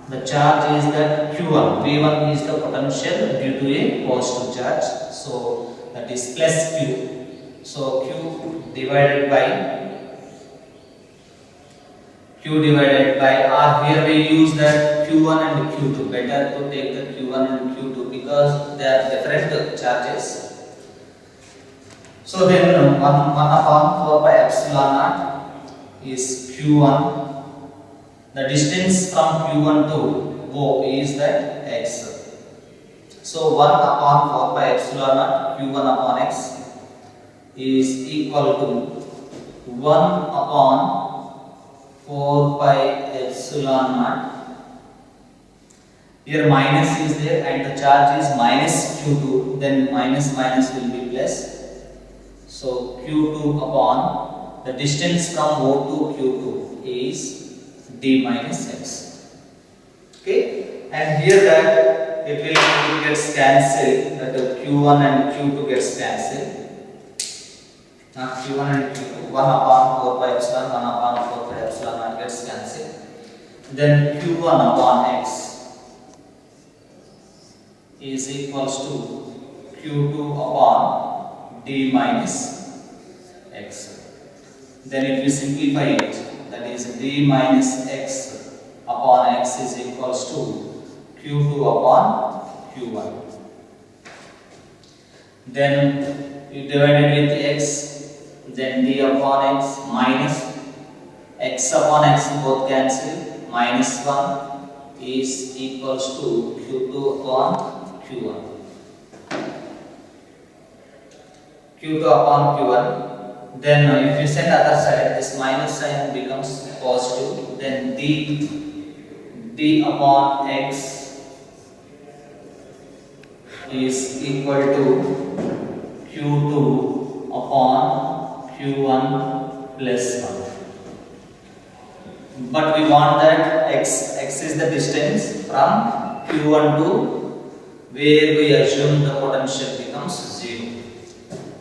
The charge is that Q1. V1 is the potential due to a positive charge. So that is plus Q. So Q divided by R. Here we use that Q1 and Q2. Better to take the Q1 and Q2 because they are different charges. So then 1 upon 4 by epsilon naught is Q1. The distance from Q1 to O is that x. So 1 upon 4 by epsilon naught Q1 upon x is equal to 1 upon 4 pi epsilon naught. Here minus is there and the charge is minus Q2, then minus will be plus. So Q2 upon the distance from O to Q2 is d minus x. Okay, and here that it gets cancelled, that Q1 and Q2 gets cancelled. Now Q1 and Q2, 1 upon 4 pi epsilon, 1 upon 4 pi epsilon naught gets cancelled. Then Q1 upon x is equals to Q2 upon d minus x. Then if you simplify it, that is d minus x upon x is equals to Q2 upon Q1. Then you divide it with x, then d upon x minus x upon x both cancel, minus 1 is equals to Q2 upon Q1. Q2 upon Q1. Then if you set other side, this minus sign becomes positive. Then d upon x is equal to Q2 upon Q1 plus 1. But we want that x is the distance from Q1 to where we assume the potential becomes 0.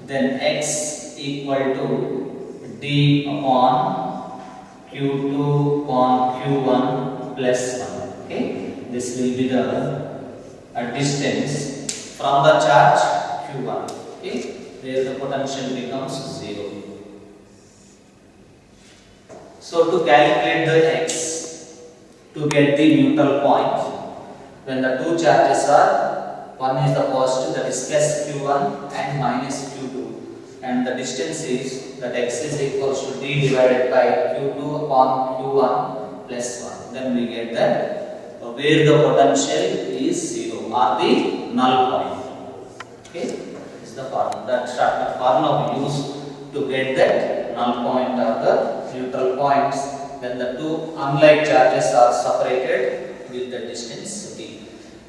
Then x equal to d upon Q2 upon Q1 plus 1. Okay, this will be the distance from the charge Q1. Okay, where the potential becomes 0. So to calculate the x, to get the neutral point, when the two charges are, one is the positive, that is plus Q1 and minus Q2, and the distance is that x is equals to d divided by Q2 upon Q1 plus 1. Then we get that where the potential is 0 or the null point. Okay, this is the formula. That's the formula we use to get that null point or the neutral points when the two unlike charges are separated with the distance d.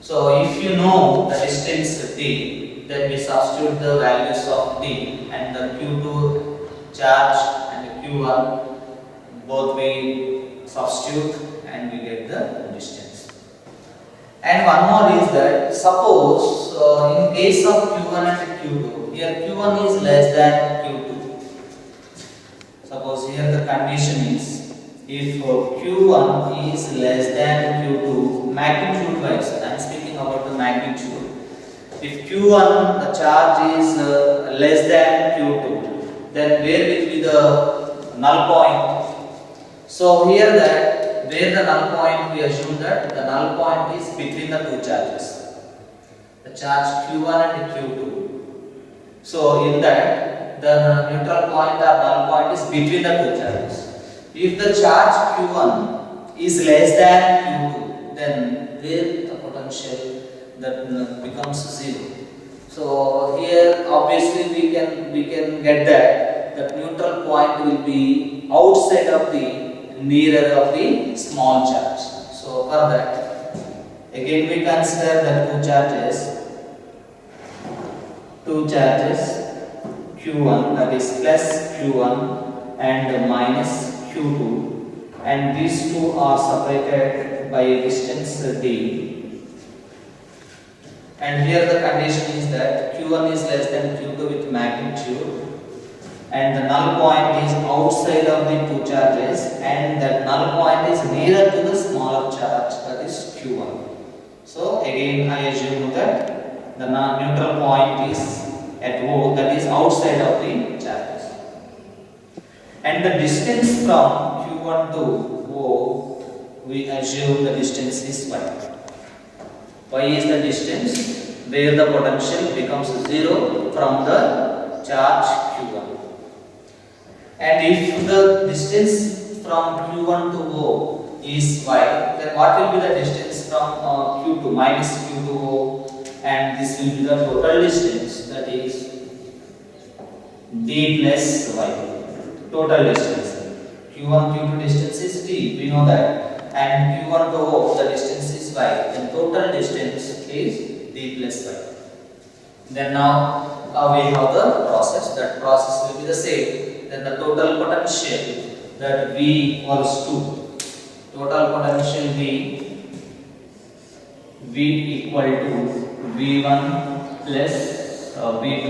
So if you know the distance d, then we substitute the values of d and the Q2 charge and the Q1, both we substitute and we get the distance. And one more is that suppose in case of Q1 and Q2, here Q1 is less than Q2. Suppose here the condition is, if Q1 is less than Q2, magnitude wise, I am speaking about the magnitude. If Q1 the charge is less than Q2, then where will be the null point? So here that where the null point, we assume that the null point is between the two charges, the charge Q1 and Q2. So in that the neutral point or null point is between the two charges. If the charge Q1 is less than Q2, then where the potential that becomes 0. So here obviously we can get that the neutral point will be outside of the nearer of the small charge. So for that, again we consider the two charges Q1, that is plus Q1 and minus Q2, and these two are separated by a distance d. And here the condition is that Q1 is less than Q2 with magnitude, and the null point is outside of the two charges, and that null point is nearer to the smaller charge, that is Q1. So again I assume that the neutral point is at O, that is outside of the charges. And the distance from Q1 to O, we assume the distance is y. Y is the distance where the potential becomes 0 from the charge Q1. And if the distance from Q1 to O is y, then what will be the distance from Q2 minus Q2 O? And this will be the total distance, that is d plus y. Total distance. Q1 Q2 distance is d, we know that, and Q1 to O the distance is y. Then total distance is d plus y. Then now we have the process. That process will be the same. Then the total potential, that V equals to total potential V equal to V1 plus V2,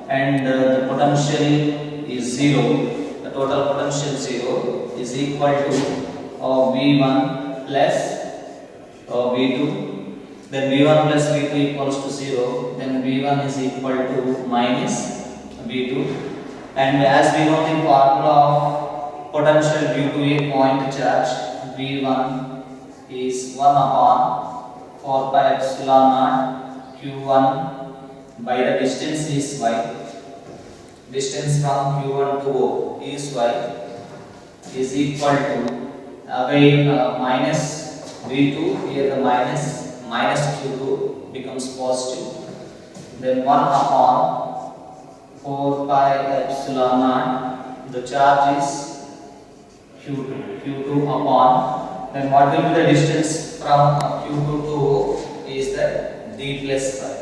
and the potential is 0. The total potential 0 is equal to V1 plus V2. Then V1 plus V2 equals to 0. Then V1 is equal to minus V2. And as we know the formula of potential due to a point charge, V1 is 1 upon 4 pi epsilon naught Q1 by the distance is y. Distance from Q1 to O is y, is equal to again minus V2. Here the minus Q2 becomes positive. Then 1 upon 4 pi epsilon naught, the charge is Q2 upon, then what will be the distance from Q2 to O is that d plus 5.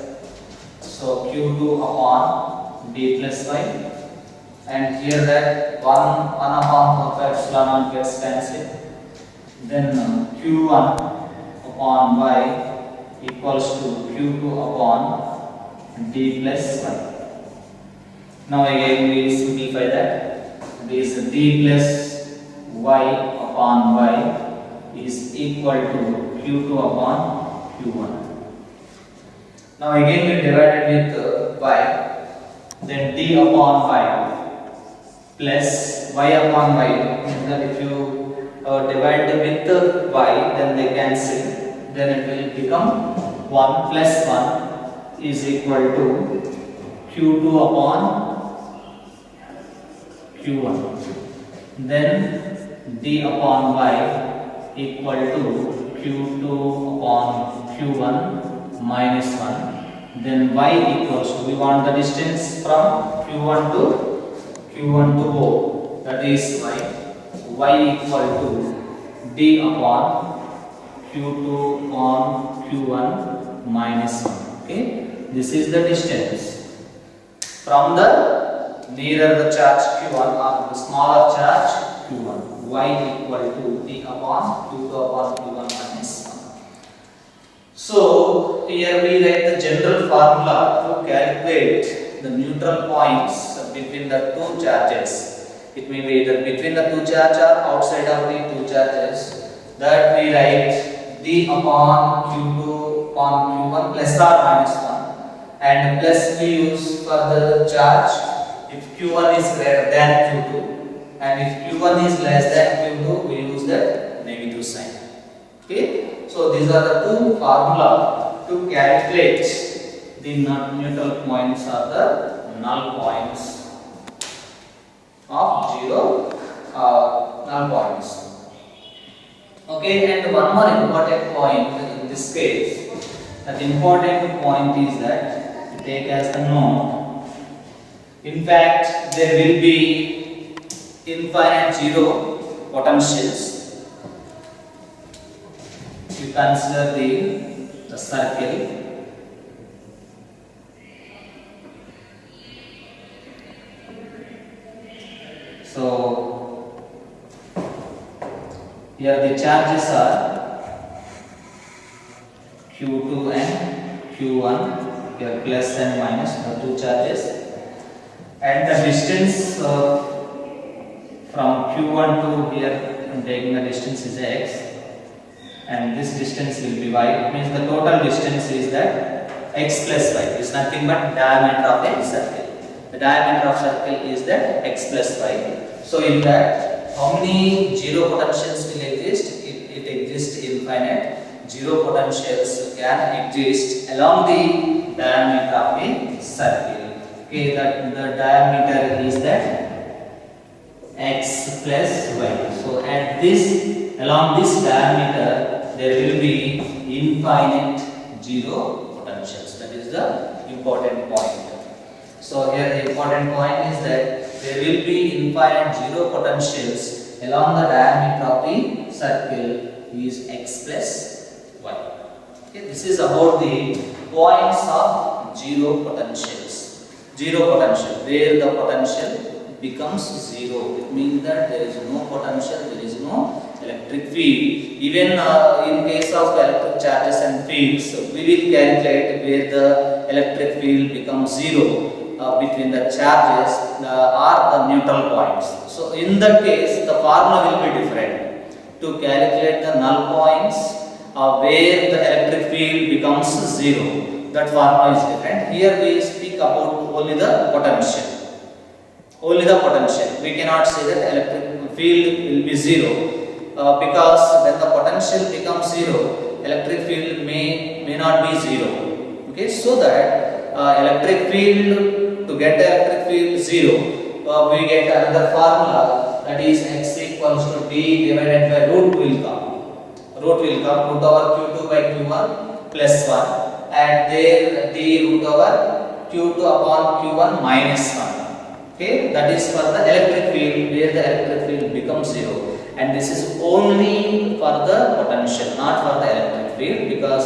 So q2 upon d plus y, and here that 1 upon 4 pi epsilon naught gets cancelled. Then q1 upon y equals to q2 upon d plus y. Now again we simplify that. This d plus y upon y is equal to q2 upon q1. Now again we divided with y, then d upon y plus y upon y. That if you divide with y, then they cancel. Then it will become 1 plus 1 is equal to q2 upon q1. Then d upon y equal to q2 upon q1 minus 1. Then y equals to, we want the distance from q1 to O, that is y equal to d upon q2 upon q1 minus 1. Okay, this is the distance from the nearer the charge q1 or the smaller charge q1. Y equal to d upon q2 upon q1 minus 1. So here we write the general formula to calculate the neutral points between the two charges. It may be either between the two charges or outside of the two charges. That we write d upon q2 upon q1 plus or minus 1, and plus we use for the charge if q1 is greater than q2, and if q1 is less than q2, we use the negative sign. Okay, so these are the two formula to calculate the neutral points or the null points of null points. Okay, and one more important point in this case. That important point is that you take as the note. In fact, there will be infinite zero potentials. You consider the circle. So here the charges are q2 and q1. Here plus and minus, the two charges, and the distance from q1 to here, I'm taking the distance is x, and this distance will be y. It means the total distance is that x plus y is nothing but diameter of a circle. The diameter of circle is that x plus y. So in that, how many zero potentials will exist? It exists infinite. Zero potentials can exist along the diameter of a circle. Okay, that the diameter is that x plus y. So at this, along this diameter, there will be infinite zero potentials. That is the important point. So here the important point is that there will be infinite zero potentials along the diameter of the circle is x plus y. Okay, this is about the points of zero potentials. Zero potential, where the potential becomes zero. It means that there is no potential, there is no electric field. Even in case of electric charges and fields, we will calculate where the electric field becomes zero between the charges or the neutral points. So in that case, the formula will be different. To calculate the null points where the electric field becomes zero, that formula is different. Here we speak about only the potential. Only the potential. We cannot say that electric field will be zero because when the potential becomes zero, electric field may not be zero. Okay, so that electric field, to get the electric field zero, we get another formula, that is x equals to d divided by root will come. Root over q2 by q1 plus 1, and there d root over q2 upon q1 minus 1. Okay, that is for the electric field where the electric field becomes zero. and this is only for the potential, not for the electric field, because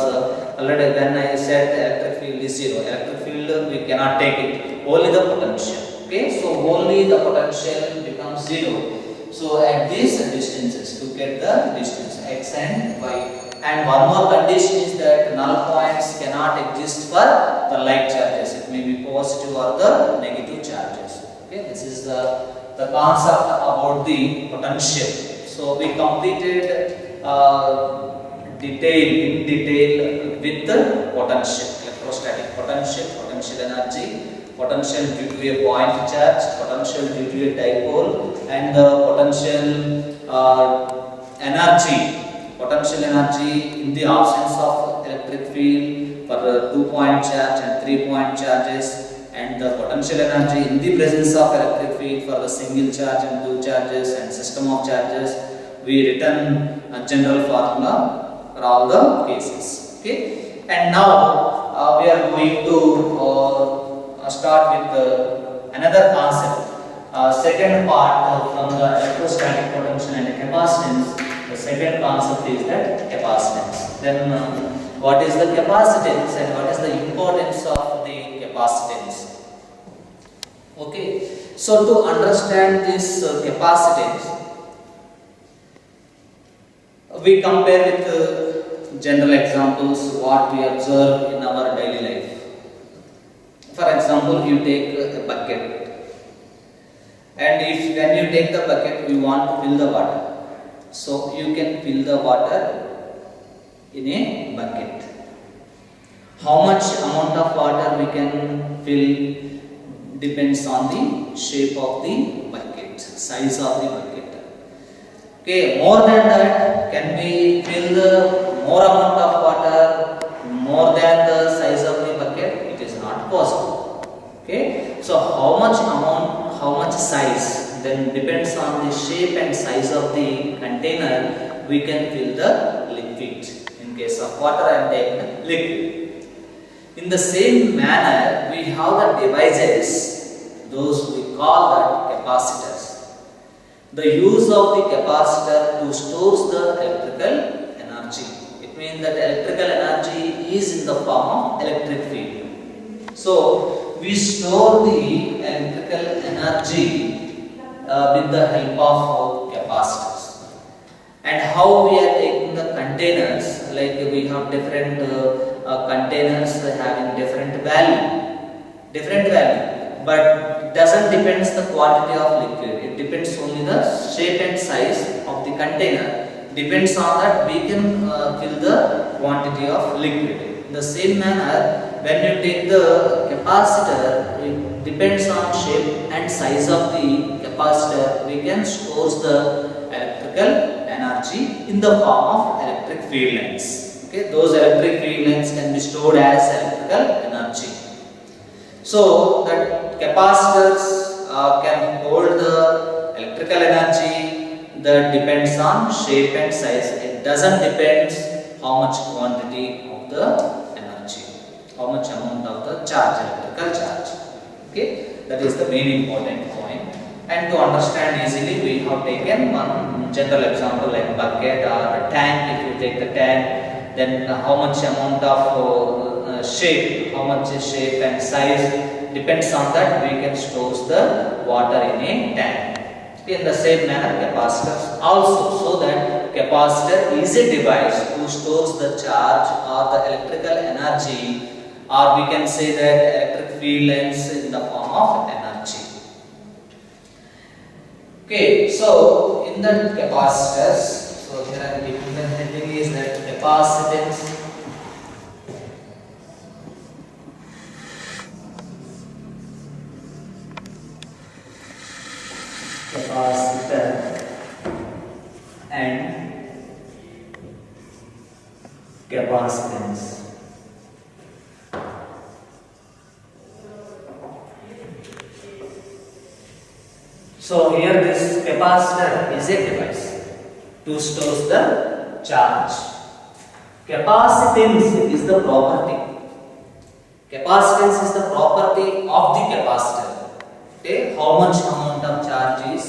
already when I said the electric field is zero, electric field we cannot take it, only the potential. Okay, so only the potential becomes zero. So at these distances, to get the distance x and y, and one more condition is that null points cannot exist for the like charges. It may be positive or the negative charges. Okay, this is the concept about the potential. So we completed in detail with the potential, electrostatic potential, potential energy, potential due to a point charge, potential due to a dipole, and the potential energy. Potential energy in the absence of electric field for 2-point charge and 3-point charges, and the potential energy in the presence of electric field for the single charge and 2 charges and system of charges. We written a general formula for all the cases. Okay, and now we are going to start with another concept. Second part from the electrostatic potential and capacitance. The second concept is that capacitance. Then what is the capacitance and what is the importance of the capacitance? Okay, so to understand this capacitance, we compare with general examples what we observe in our daily life. For example, you take a bucket, and when you take the bucket, you want to fill the water. So you can fill the water in a bucket. How much amount of water we can fill depends on the shape of the bucket, size of the bucket. Okay, more than that, can we fill more amount of water more than the size of the bucket? It is not possible. Okay, so how much amount, how much size, then depends on the shape and size of the container, we can fill the liquid. In case of water, I am taking liquid. In the same manner, we have the devices, those we call that capacitors. The use of the capacitor to store the electrical energy. It means that electrical energy is in the form of electric field. So we store the electrical energy with the help of capacitors. And how we are taking the containers, like we have different containers having different value, but doesn't depends the quantity of liquid. It depends only the shape and size of the container. Depends on that we can fill the quantity of liquid. In the same manner, when you take the capacitor, it depends on shape and size of the capacitor, we can store the electrical energy in the form of electric field lines. Okay, those electric field lines can be stored as electrical energy. So that capacitors can hold the electrical energy that depends on shape and size. It doesn't depend how much quantity of the energy, how much amount of the charge, electrical charge. Okay, that is the main important point. And to understand easily, we have taken one general example like bucket or a tank. If you take the tank, then how much amount of shape, how much shape and size, depends on that we can store the water in a tank. In the same manner, capacitors also, so that capacitor is a device to store the charge or the electrical energy, or we can say that electric field lines in the form of energy. Okay, so in the capacitors, so here I am giving the heading is that capacitance. Capacitor and capacitance. So here this capacitor is a device to store the charge. Capacitance is the property. Capacitance is the property of the capacitor. Okay, how much amount of charge is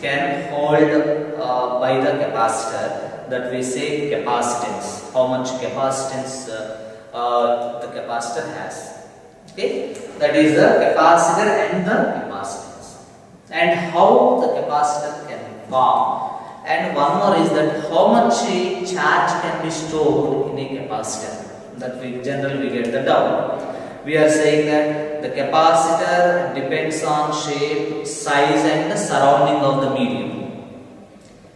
can hold by the capacitor, that we say capacitance. How much capacitance the capacitor has. Okay, that is the capacitor and the capacitance, and how the capacitor can form. And one more is that how much charge can be stored in a capacitor. That we generally we get the doubt. We are saying that the capacitor depends on shape, size, and the surrounding of the medium.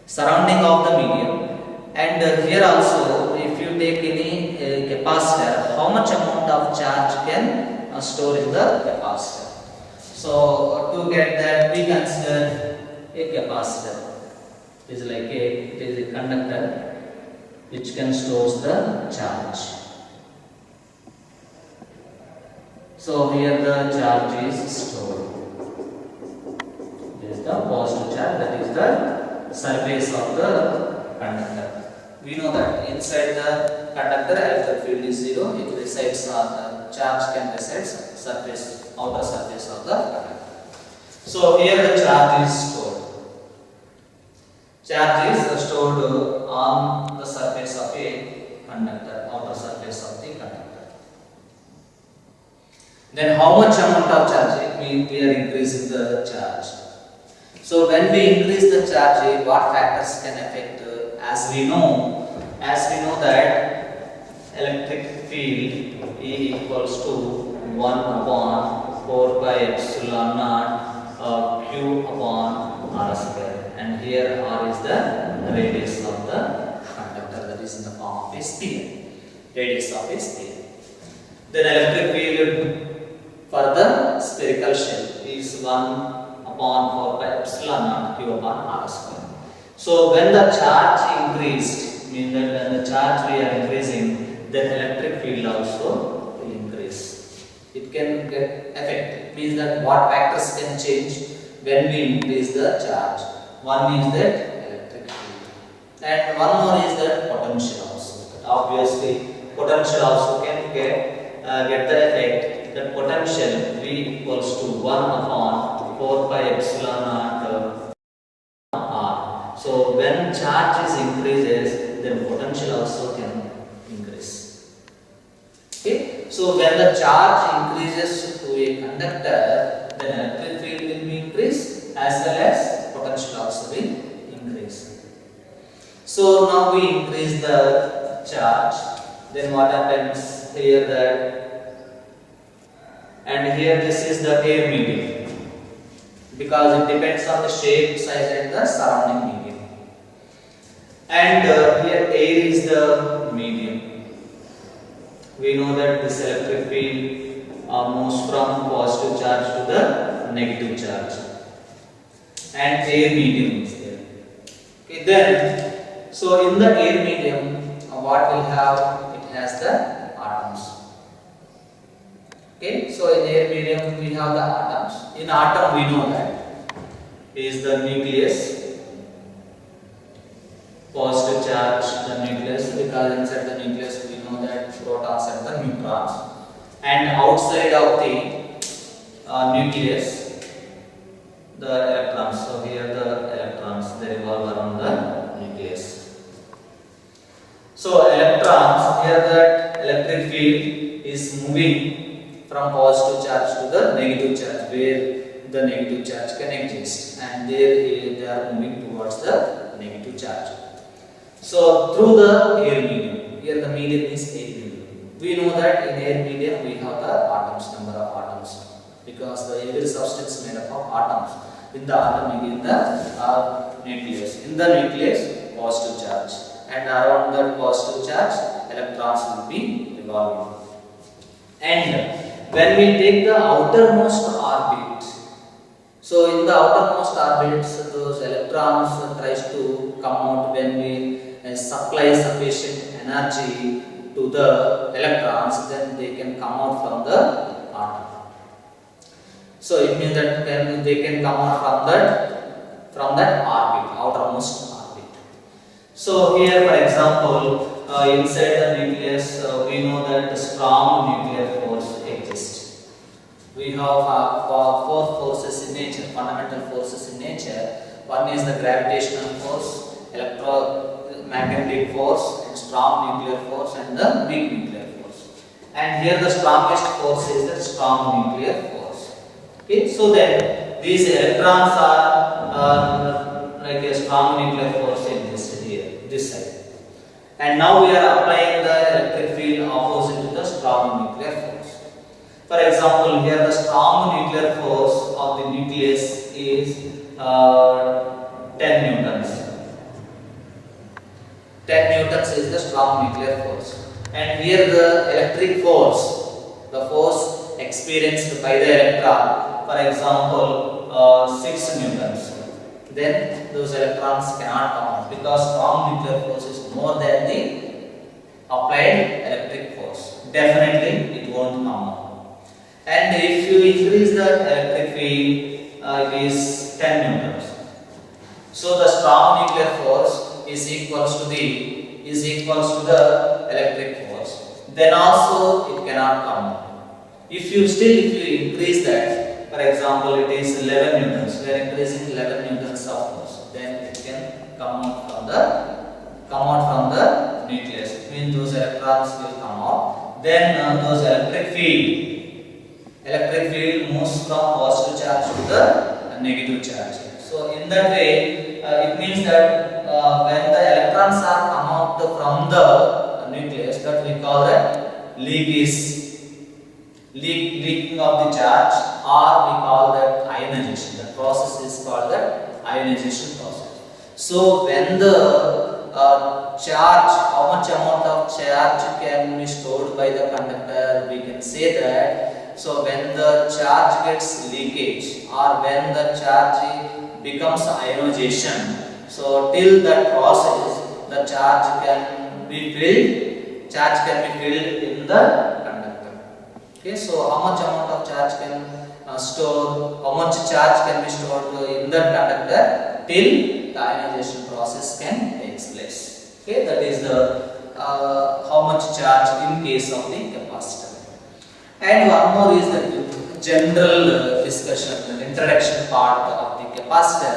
Surrounding of the medium. And here also, if you take any capacitor, how much amount of charge can store in the capacitor. So to get that, we consider a capacitor. It is like it is a conductor which can store the charge. So here the charge is stored. This is the positive charge, that is the surface of the conductor. We know that inside the conductor electric field is 0. It resides on the charge can reside surface, outer surface of the conductor. So here the charge is stored. Charge is stored on the surface of a conductor, outer surface of the conductor. Then how much amount of charge? We are increasing the charge. So when we increase the charge, what factors can affect? As we know that electric field E equals to 1 upon 4 pi epsilon naught Q upon R square, and here R is the radius of the conductor, that is in the form of a sphere, radius of a sphere. Then electric field for the spherical shell is 1 upon 4 pi epsilon naught Q upon R square. So when the charge increased, means that when the charge we are increasing, then electric field also will increase. It can get affected. Means that what factors can change when we increase the charge. One is that electric field, and one more is that potential also. Obviously, potential also can get the effect. That potential V equals to 1 upon 4 pi epsilon naught R. So when charge is increases, then potential also can increase. Okay. So when the charge increases to a conductor, then electric field will be increased as well as potential also will increase. So now we increase the charge. Then what happens here that, and here this is the air medium, because it depends on the shape, size, and the surrounding medium. And here air is the medium. We know that this electric field moves from positive charge to the negative charge, and air medium is there. Okay, then so in the air medium, what will have? It has the atoms. Okay, so in air medium we have the atoms. In atom we know that is the nucleus. Positive charge, the nucleus, because inside the nucleus we know that protons and the neutrons, and outside of the nucleus the electrons. So here the electrons, they revolve around the nucleus. So electrons, here that electric field is moving from positive charge to the negative charge, where the negative charge can exist, and there they are moving towards the negative charge. So through the air medium, here the medium is air medium. We know that in air medium we have the atoms, number of atoms, because the every substance is made up of atoms. In the atom we get the nucleus. In the nucleus, positive charge, and around that positive charge, electrons will be revolving. And when we take the outermost orbit, so in the outermost orbits, those electrons tries to come out when we supply sufficient energy to the electrons, then they can come out from the atom. So it means that they can come out from that orbit, outermost orbit. So here, for example, inside the nucleus, we know that the strong nuclear force exists. We have four forces in nature, fundamental forces in nature. One is the gravitational force, electromagnetic force, and strong nuclear force, and the weak nuclear force. And here the strongest force is the strong nuclear force. Okay, so then these electrons are like a strong nuclear force exists here, this side. And now we are applying the electric field opposite to the strong nuclear force. For example, here the strong nuclear force of the nucleus is 10 newtons. 10 newtons is the strong nuclear force. And here the electric force, the force experienced by the electron, for example, 6 newtons. Then those electrons cannot come out because strong nuclear force is more than the applied electric force. Definitely it won't come out. And if you increase the electric field, it is 10 newtons. So the strong nuclear force is equals to the electric force. Then also it cannot come out. If you increase that, for example, it is 11 newtons. We are increasing 11 newtons of force. Then it can come out from the nucleus. It means those electrons will come out. Then those electric field moves from positive charge to the negative charge. So in that way, it means that when the electrons are come out from the nucleus, that we call that leaking of the charge, or we call that ionization. The process is called the ionization process. So when the charge, how much amount of charge can be stored by the conductor, we can say that. So when the charge gets leakage, or when the charge becomes ionization, so till that process, the charge can be filled in the conductor. Okay, so how much amount of charge can how much charge can be stored in the conductor till the ionization process can take place. Okay, that is the how much charge in case of the capacitor. And one more is the general discussion, the introduction part of the capacitor.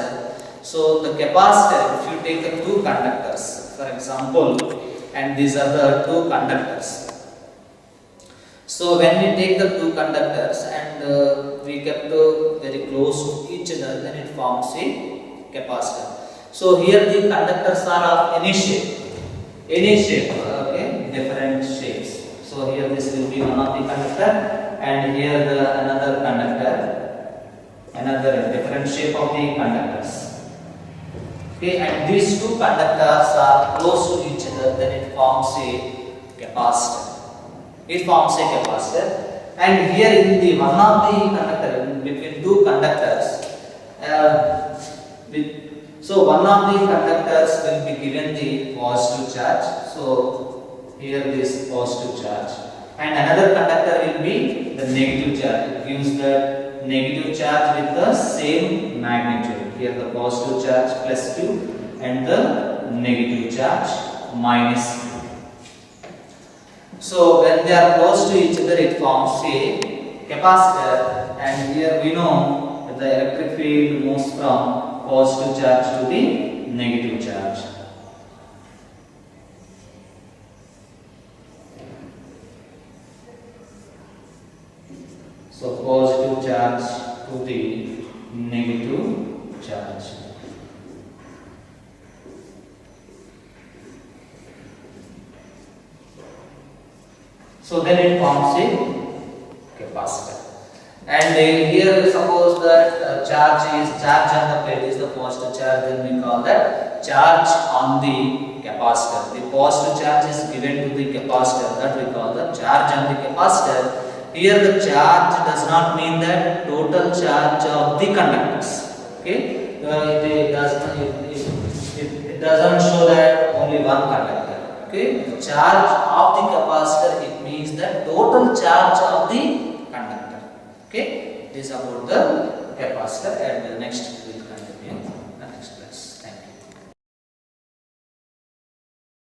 So the capacitor, if you take the two conductors, for example, and these are the two conductors. So when we take the two conductors and we kept very close to each other, then it forms a capacitor. So here the conductors are of any shape, okay, different shapes. So here this will be one of the conductor, and here another conductor, another different shape of the conductors. Okay, and these two conductors are close to each other, then it forms a capacitor. And here in the one of the conductor, between two conductors, so one of the conductors will be given the positive charge. So here this positive charge, and another conductor will be the negative charge. It gives the negative charge with the same magnitude. Here the positive charge plus Q and the negative charge minus Q. So when they are close to each other, it forms a capacitor, and here we know that the electric field moves from positive charge to the negative charge. So positive charge to the negative charge. So then it forms a capacitor. And here suppose that charge on the plate is the positive charge, then we call that charge on the capacitor. The positive charge is given to the capacitor, that we call the charge on the capacitor. Here the charge does not mean that total charge of the conductors. Okay, it doesn't show that only one conductor. Okay, the charge of the capacitor, it means the total charge of the conductor. Okay, this is about the capacitor, and the next we will